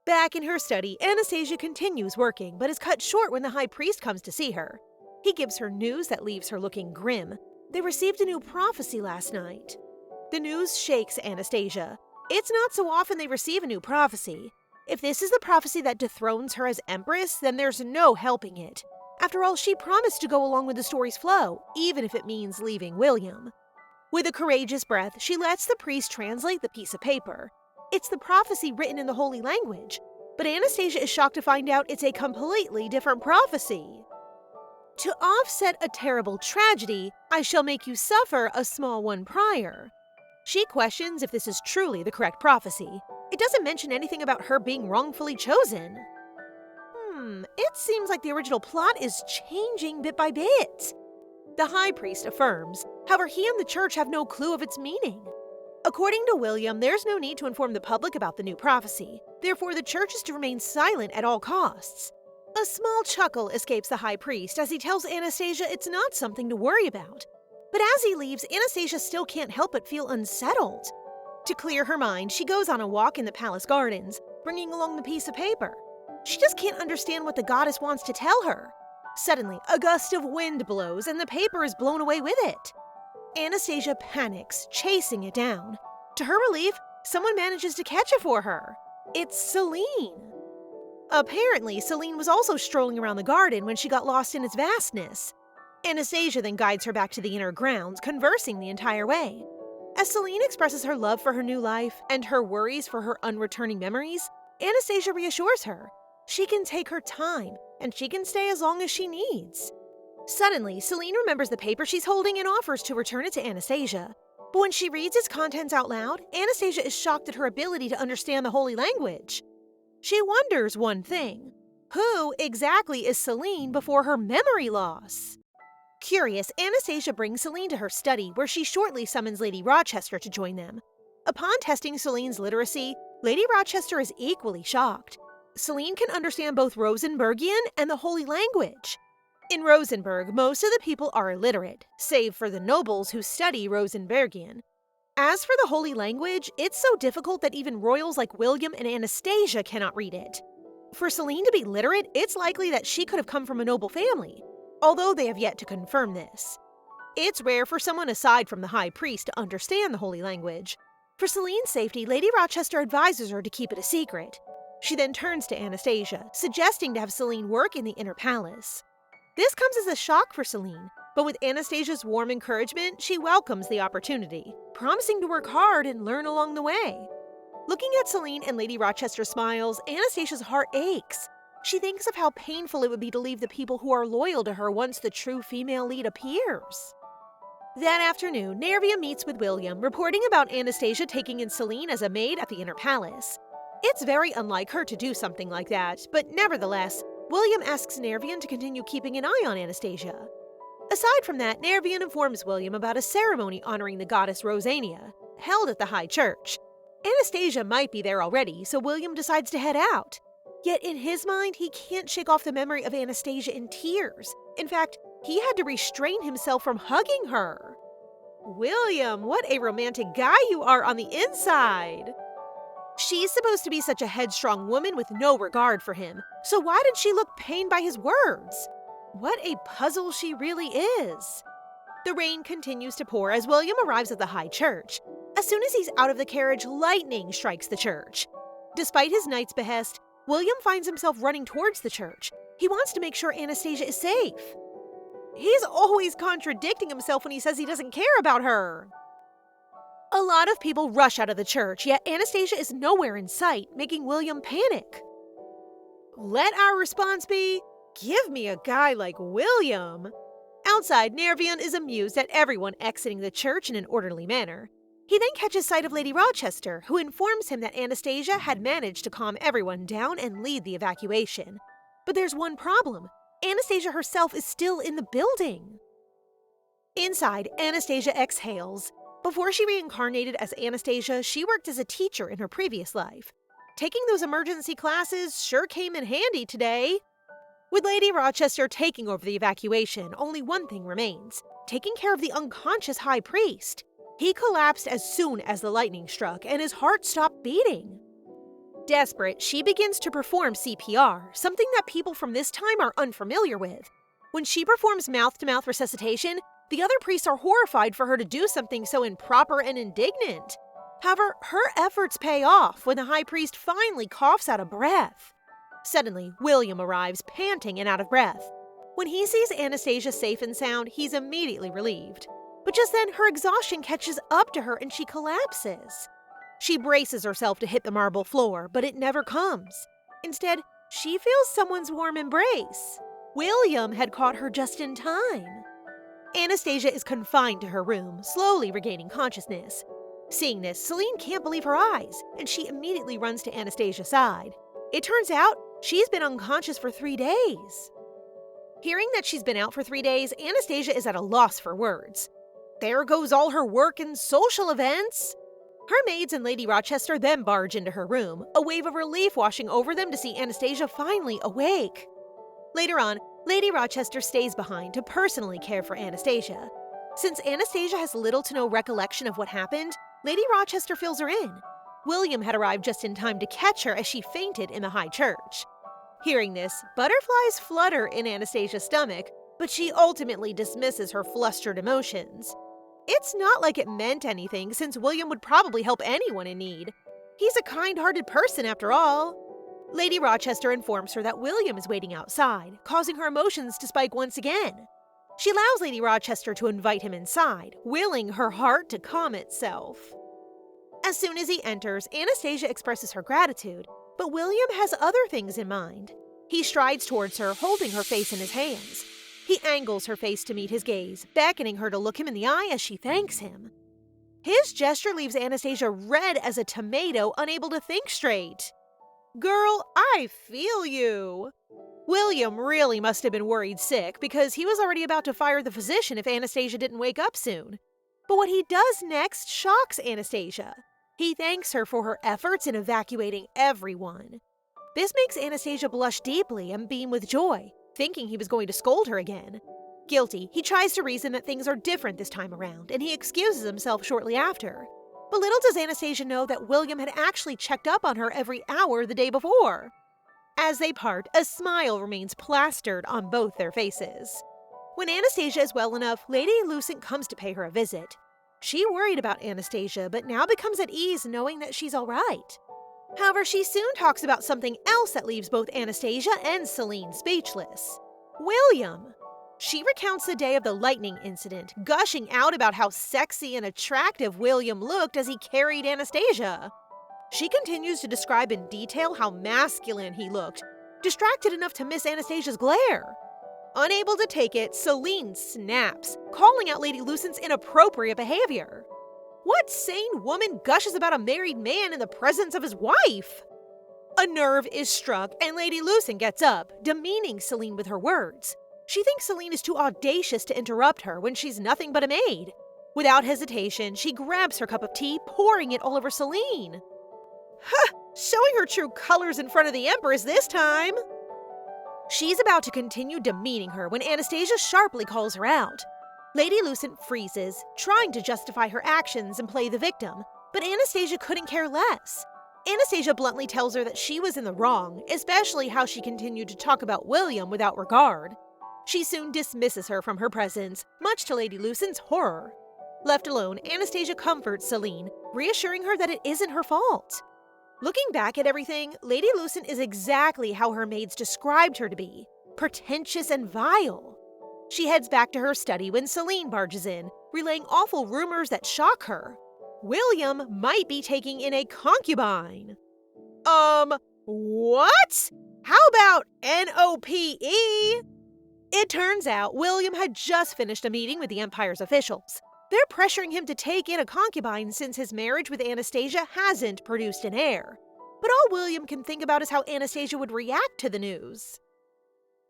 Back in her study, Anastasia continues working, but is cut short when the High Priest comes to see her. He gives her news that leaves her looking grim. They received a new prophecy last night. The news shakes Anastasia. It's not so often they receive a new prophecy. If this is the prophecy that dethrones her as Empress, then there's no helping it. After all, she promised to go along with the story's flow, even if it means leaving William. With a courageous breath, she lets the priest translate the piece of paper. It's the prophecy written in the holy language, but Anastasia is shocked to find out it's a completely different prophecy. To offset a terrible tragedy, I shall make you suffer a small one prior. She questions if this is truly the correct prophecy. It doesn't mention anything about her being wrongfully chosen. It seems like the original plot is changing bit by bit. The high priest affirms, however, he and the church have no clue of its meaning. According to Wilhelm, there's no need to inform the public about the new prophecy. Therefore, the church is to remain silent at all costs. A small chuckle escapes the high priest as he tells Anastasia it's not something to worry about. But as he leaves, Anastasia still can't help but feel unsettled. To clear her mind, she goes on a walk in the palace gardens, bringing along the piece of paper. She just can't understand what the goddess wants to tell her. Suddenly, a gust of wind blows and the paper is blown away with it. Anastasia panics, chasing it down. To her relief, someone manages to catch it for her. It's Seline. Apparently, Seline was also strolling around the garden when she got lost in its vastness. Anastasia then guides her back to the inner grounds, conversing the entire way. As Seline expresses her love for her new life and her worries for her unreturning memories, Anastasia reassures her. She can take her time, and she can stay as long as she needs. Suddenly, Seline remembers the paper she's holding and offers to return it to Anastasia. But when she reads its contents out loud, Anastasia is shocked at her ability to understand the holy language. She wonders one thing. Who exactly is Seline before her memory loss? Curious, Anastasia brings Seline to her study, where she shortly summons Lady Rochester to join them. Upon testing Celine's literacy, Lady Rochester is equally shocked. Seline can understand both Rosenbergian and the holy language. In Rosenberg, most of the people are illiterate, save for the nobles who study Rosenbergian. As for the holy language, it's so difficult that even royals like William and Anastasia cannot read it. For Seline to be literate, it's likely that she could have come from a noble family, although they have yet to confirm this. It's rare for someone aside from the high priest to understand the holy language. For Celine's safety, Lady Rochester advises her to keep it a secret. She then turns to Anastasia, suggesting to have Seline work in the inner palace. This comes as a shock for Seline, but with Anastasia's warm encouragement, she welcomes the opportunity, promising to work hard and learn along the way. Looking at Seline and Lady Rochester smiles, Anastasia's heart aches. She thinks of how painful it would be to leave the people who are loyal to her once the true female lead appears. That afternoon, Nervia meets with William, reporting about Anastasia taking in Seline as a maid at the inner palace. It's very unlike her to do something like that, but nevertheless, William asks Nervian to continue keeping an eye on Anastasia. Aside from that, Nervian informs William about a ceremony honoring the goddess Rosania, held at the High Church. Anastasia might be there already, so William decides to head out. Yet in his mind, he can't shake off the memory of Anastasia in tears. In fact, he had to restrain himself from hugging her. William, what a romantic guy you are on the inside! She's supposed to be such a headstrong woman with no regard for him, so why did she look pained by his words? What a puzzle she really is. The rain continues to pour as William arrives at the High Church. As soon as he's out of the carriage, lightning strikes the church. Despite his knight's behest, William finds himself running towards the church. He wants to make sure Anastasia is safe. He's always contradicting himself when he says he doesn't care about her. A lot of people rush out of the church, yet Anastasia is nowhere in sight, making William panic. Let our response be, give me a guy like William. Outside, Nervian is amused at everyone exiting the church in an orderly manner. He then catches sight of Lady Rochester, who informs him that Anastasia had managed to calm everyone down and lead the evacuation. But there's one problem. Anastasia herself is still in the building. Inside, Anastasia exhales. Before she reincarnated as Anastasia, she worked as a teacher in her previous life. Taking those emergency classes sure came in handy today. With Lady Rochester taking over the evacuation, only one thing remains: taking care of the unconscious high priest. He collapsed as soon as the lightning struck, and his heart stopped beating. Desperate, she begins to perform CPR, something that people from this time are unfamiliar with. When she performs mouth-to-mouth resuscitation, the other priests are horrified for her to do something so improper and indignant. However, her efforts pay off when the high priest finally coughs out a breath. Suddenly, William arrives, panting and out of breath. When he sees Anastasia safe and sound, he's immediately relieved. But just then, her exhaustion catches up to her and she collapses. She braces herself to hit the marble floor, but it never comes. Instead, she feels someone's warm embrace. Wilhelm had caught her just in time. Anastasia is confined to her room, slowly regaining consciousness. Seeing this, Seline can't believe her eyes, and she immediately runs to Anastasia's side. It turns out she's been unconscious for 3 days. Hearing that she's been out for 3 days, Anastasia is at a loss for words. There goes all her work and social events. Her maids and Lady Rochester then barge into her room, a wave of relief washing over them to see Anastasia finally awake. Later on, Lady Rochester stays behind to personally care for Anastasia. Since Anastasia has little to no recollection of what happened, Lady Rochester fills her in. Wilhelm had arrived just in time to catch her as she fainted in the high church. Hearing this, butterflies flutter in Anastasia's stomach, but she ultimately dismisses her flustered emotions. It's not like it meant anything, since Wilhelm would probably help anyone in need. He's a kind-hearted person after all. Lady Rochester informs her that Wilhelm is waiting outside, causing her emotions to spike once again. She allows Lady Rochester to invite him inside, willing her heart to calm itself. As soon as he enters, Anastasia expresses her gratitude, but Wilhelm has other things in mind. He strides towards her, holding her face in his hands. He angles her face to meet his gaze, beckoning her to look him in the eye as she thanks him. His gesture leaves Anastasia red as a tomato, unable to think straight. Girl, I feel you. Wilhelm really must have been worried sick because he was already about to fire the physician if Anastasia didn't wake up soon. But what he does next shocks Anastasia. He thanks her for her efforts in evacuating everyone. This makes Anastasia blush deeply and beam with joy, thinking he was going to scold her again. Guilty, he tries to reason that things are different this time around, and he excuses himself shortly after. But little does Anastasia know that Wilhelm had actually checked up on her every hour the day before. As they part, a smile remains plastered on both their faces. When Anastasia is well enough, Lady Lucent comes to pay her a visit. She worried about Anastasia, but now becomes at ease knowing that she's all right. However, she soon talks about something else that leaves both Anastasia and Seline speechless. Wilhelm. She recounts the day of the lightning incident, gushing out about how sexy and attractive Wilhelm looked as he carried Anastasia. She continues to describe in detail how masculine he looked, distracted enough to miss Anastasia's glare. Unable to take it, Seline snaps, calling out Lady Lucent's inappropriate behavior. What sane woman gushes about a married man in the presence of his wife? A nerve is struck, and Lady Lucent gets up, demeaning Seline with her words. She thinks Seline is too audacious to interrupt her when she's nothing but a maid. Without hesitation, she grabs her cup of tea, pouring it all over Seline. Showing her true colors in front of the Empress this time. She's about to continue demeaning her when Anastasia sharply calls her out. Lady Lucent freezes, trying to justify her actions and play the victim, but Anastasia couldn't care less. Anastasia bluntly tells her that she was in the wrong, especially how she continued to talk about Wilhelm without regard. She soon dismisses her from her presence, much to Lady Lucent's horror. Left alone, Anastasia comforts Seline, reassuring her that it isn't her fault. Looking back at everything, Lady Lucent is exactly how her maids described her to be, pretentious and vile. She heads back to her study when Seline barges in, relaying awful rumors that shock her. Wilhelm might be taking in a concubine. What? How about NOPE? It turns out Wilhelm had just finished a meeting with the Empire's officials. They're pressuring him to take in a concubine since his marriage with Anastasia hasn't produced an heir. But all Wilhelm can think about is how Anastasia would react to the news.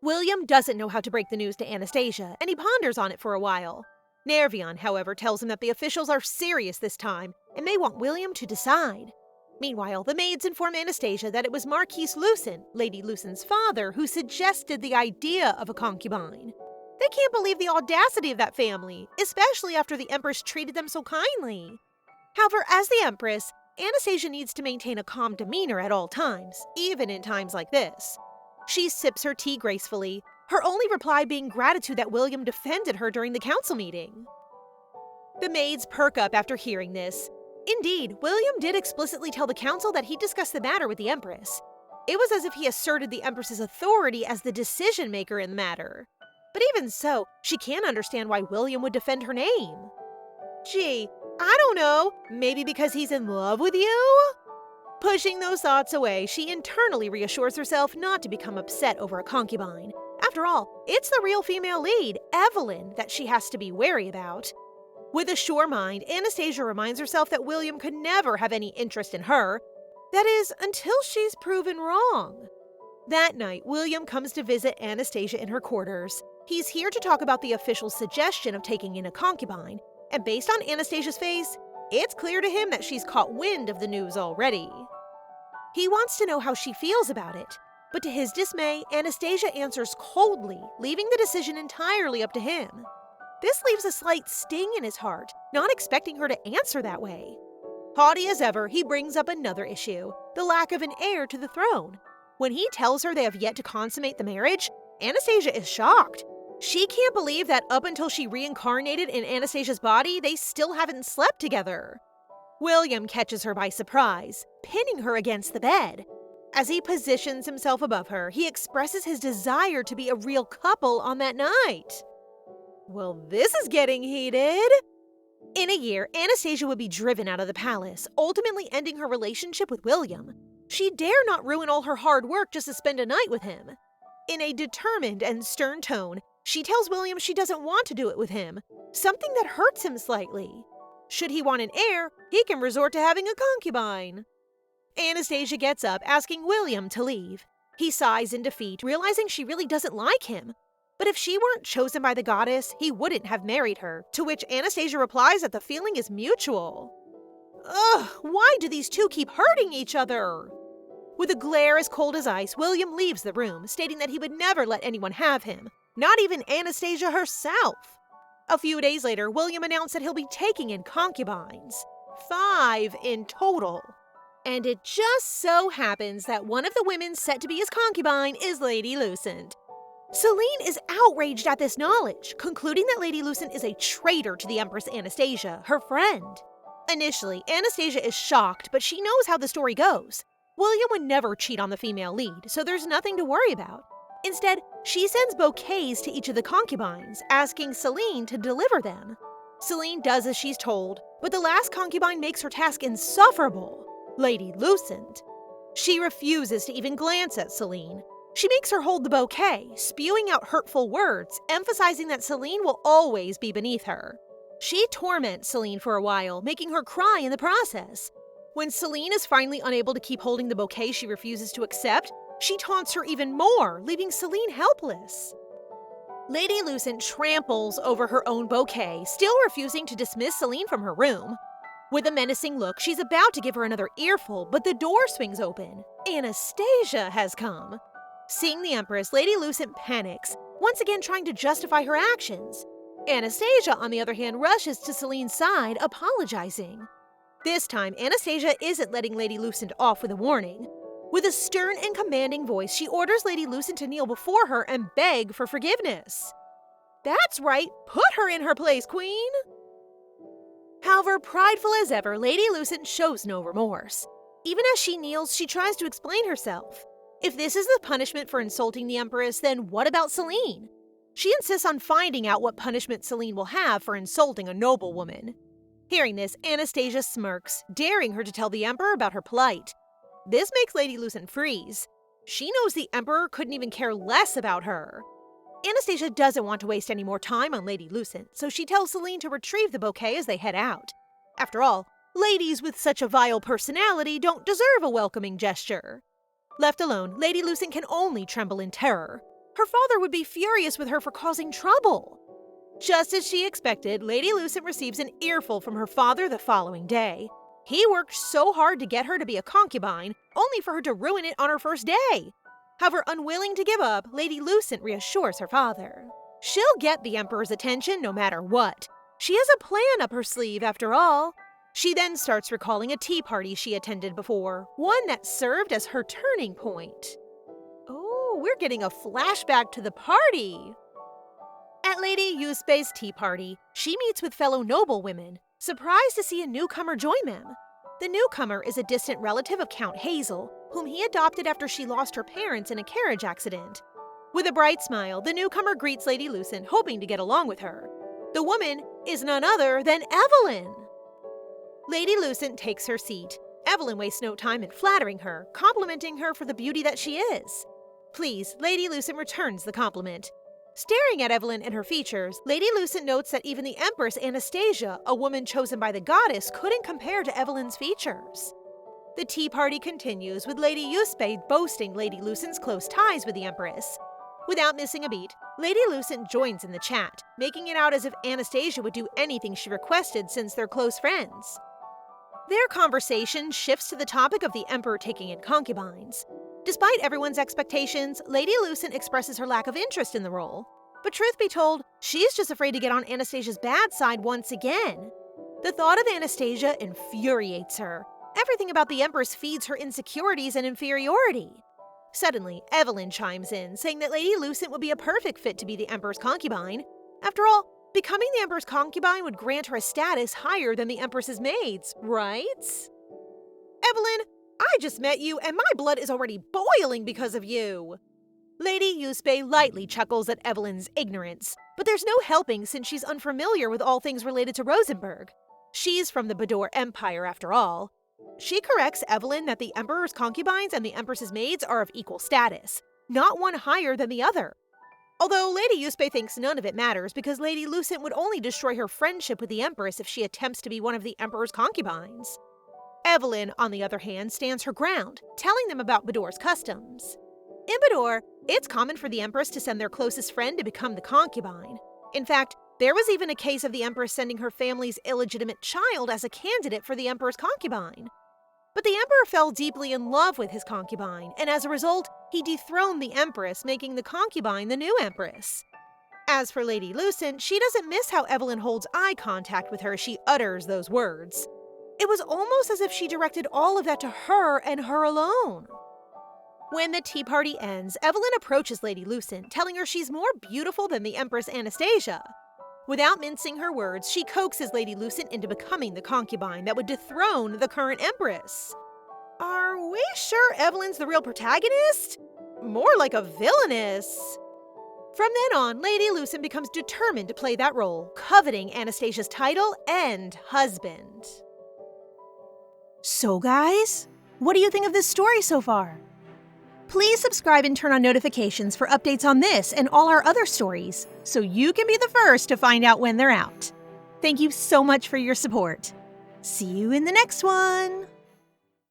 Wilhelm doesn't know how to break the news to Anastasia, and he ponders on it for a while. Nervion, however, tells him that the officials are serious this time and may want Wilhelm to decide. Meanwhile, the maids inform Anastasia that it was Marquis Lucent, Lady Lucent's father, who suggested the idea of a concubine. They can't believe the audacity of that family, especially after the Empress treated them so kindly. However, as the Empress, Anastasia needs to maintain a calm demeanor at all times, even in times like this. She sips her tea gracefully, her only reply being gratitude that Wilhelm defended her during the council meeting. The maids perk up after hearing this. Indeed, Wilhelm did explicitly tell the council that he discussed the matter with the Empress. It was as if he asserted the Empress's authority as the decision-maker in the matter. But even so, she can't understand why Wilhelm would defend her name. Gee, I don't know, maybe because he's in love with you? Pushing those thoughts away, she internally reassures herself not to become upset over a concubine. After After all, it's the real female lead, Evelyn, that she has to be wary about. With a sure mind, Anastasia reminds herself that William could never have any interest in her. That is, until she's proven wrong. That night, William comes to visit Anastasia in her quarters. He's here to talk about the official suggestion of taking in a concubine, and based on Anastasia's face, it's clear to him that she's caught wind of the news already. He wants to know how she feels about it, but to his dismay, Anastasia answers coldly, leaving the decision entirely up to him. This leaves a slight sting in his heart, not expecting her to answer that way. Haughty as ever, he brings up another issue, the lack of an heir to the throne. When he tells her they have yet to consummate the marriage, Anastasia is shocked. She can't believe that up until she reincarnated in Anastasia's body, they still haven't slept together. William catches her by surprise, pinning her against the bed. As he positions himself above her, he expresses his desire to be a real couple on that night. Well, this is getting heated. In a year, Anastasia would be driven out of the palace, ultimately ending her relationship with William. She dare not ruin all her hard work just to spend a night with him. In a determined and stern tone, she tells William she doesn't want to do it with him, something that hurts him slightly. Should he want an heir, he can resort to having a concubine. Anastasia gets up, asking William to leave. He sighs in defeat, realizing she really doesn't like him. But if she weren't chosen by the goddess, he wouldn't have married her, to which Anastasia replies that the feeling is mutual. Ugh, why do these two keep hurting each other? With a glare as cold as ice, William leaves the room, stating that he would never let anyone have him, not even Anastasia herself. A few days later, William announced that he'll be taking in concubines. 5 in total. And it just so happens that one of the women set to be his concubine is Lady Lucent. Seline is outraged at this knowledge, concluding that Lady Lucent is a traitor to the Empress Anastasia, her friend. Initially, Anastasia is shocked, but she knows how the story goes. William would never cheat on the female lead, so there's nothing to worry about. Instead, she sends bouquets to each of the concubines, asking Seline to deliver them. Seline does as she's told, but the last concubine makes her task insufferable, Lady Lucent. She refuses to even glance at Seline. She makes her hold the bouquet, spewing out hurtful words, emphasizing that Seline will always be beneath her. She torments Seline for a while, making her cry in the process. When Seline is finally unable to keep holding the bouquet she refuses to accept, she taunts her even more, leaving Seline helpless. Lady Lucent tramples over her own bouquet, still refusing to dismiss Seline from her room. With a menacing look, she's about to give her another earful, but the door swings open. Anastasia has come. Seeing the Empress, Lady Lucent panics, once again trying to justify her actions. Anastasia, on the other hand, rushes to Seline's side, apologizing. This time, Anastasia isn't letting Lady Lucent off with a warning. With a stern and commanding voice, she orders Lady Lucent to kneel before her and beg for forgiveness. That's right, put her in her place, Queen! However, prideful as ever, Lady Lucent shows no remorse. Even as she kneels, she tries to explain herself. If this is the punishment for insulting the Empress, then what about Seline? She insists on finding out what punishment Seline will have for insulting a noblewoman. Hearing this, Anastasia smirks, daring her to tell the Emperor about her plight. This makes Lady Lucent freeze. She knows the Emperor couldn't even care less about her. Anastasia doesn't want to waste any more time on Lady Lucent, so she tells Seline to retrieve the bouquet as they head out. After all, ladies with such a vile personality don't deserve a welcoming gesture. Left alone, Lady Lucent can only tremble in terror. Her father would be furious with her for causing trouble. Just as she expected, Lady Lucent receives an earful from her father the following day. He worked so hard to get her to be a concubine, only for her to ruin it on her first day. However, unwilling to give up, Lady Lucent reassures her father. She'll get the Emperor's attention no matter what. She has a plan up her sleeve, after all. She then starts recalling a tea party she attended before, one that served as her turning point. Oh, we're getting a flashback to the party! At Lady Yusbei's tea party, she meets with fellow noblewomen, surprised to see a newcomer join them. The newcomer is a distant relative of Count Hazel, whom he adopted after she lost her parents in a carriage accident. With a bright smile, the newcomer greets Lady Lucent, hoping to get along with her. The woman is none other than Evelyn! Lady Lucent takes her seat. Evelyn wastes no time in flattering her, complimenting her for the beauty that she is. Pleased, Lady Lucent returns the compliment. Staring at Evelyn and her features, Lady Lucent notes that even the Empress Anastasia, a woman chosen by the goddess, couldn't compare to Evelyn's features. The tea party continues, with Lady Yuspe boasting Lady Lucent's close ties with the Empress. Without missing a beat, Lady Lucent joins in the chat, making it out as if Anastasia would do anything she requested since they're close friends. Their conversation shifts to the topic of the Emperor taking in concubines. Despite everyone's expectations, Lady Lucent expresses her lack of interest in the role. But truth be told, she's just afraid to get on Anastasia's bad side once again. The thought of Anastasia infuriates her. Everything about the Empress feeds her insecurities and inferiority. Suddenly, Evelyn chimes in, saying that Lady Lucent would be a perfect fit to be the Emperor's concubine. After all, becoming the Emperor's concubine would grant her a status higher than the Empress's maids, right? Evelyn, I just met you and my blood is already boiling because of you. Lady Yuspe lightly chuckles at Evelyn's ignorance, but there's no helping since she's unfamiliar with all things related to Rosenberg. She's from the Bador Empire after all. She corrects Evelyn that the Emperor's concubines and the Empress's maids are of equal status, not one higher than the other. Although Lady Yuspe thinks none of it matters because Lady Lucent would only destroy her friendship with the Empress if she attempts to be one of the Emperor's concubines. Evelyn, on the other hand, stands her ground, telling them about Bador's customs. In Bador, it's common for the Empress to send their closest friend to become the concubine. In fact, there was even a case of the Empress sending her family's illegitimate child as a candidate for the Emperor's concubine. But the Emperor fell deeply in love with his concubine, and as a result, he dethroned the Empress, making the concubine the new Empress. As for Lady Lucent, she doesn't miss how Evelyn holds eye contact with her as she utters those words. It was almost as if she directed all of that to her and her alone. When the tea party ends, Evelyn approaches Lady Lucent, telling her she's more beautiful than the Empress Anastasia. Without mincing her words, she coaxes Lady Lucent into becoming the concubine that would dethrone the current Empress. Are we sure Evelyn's the real protagonist? More like a villainess. From then on, Lady Lucent becomes determined to play that role, coveting Anastasia's title and husband. So guys, what do you think of this story so far? Please subscribe and turn on notifications for updates on this and all our other stories, so you can be the first to find out when they're out. Thank you so much for your support. See you in the next one!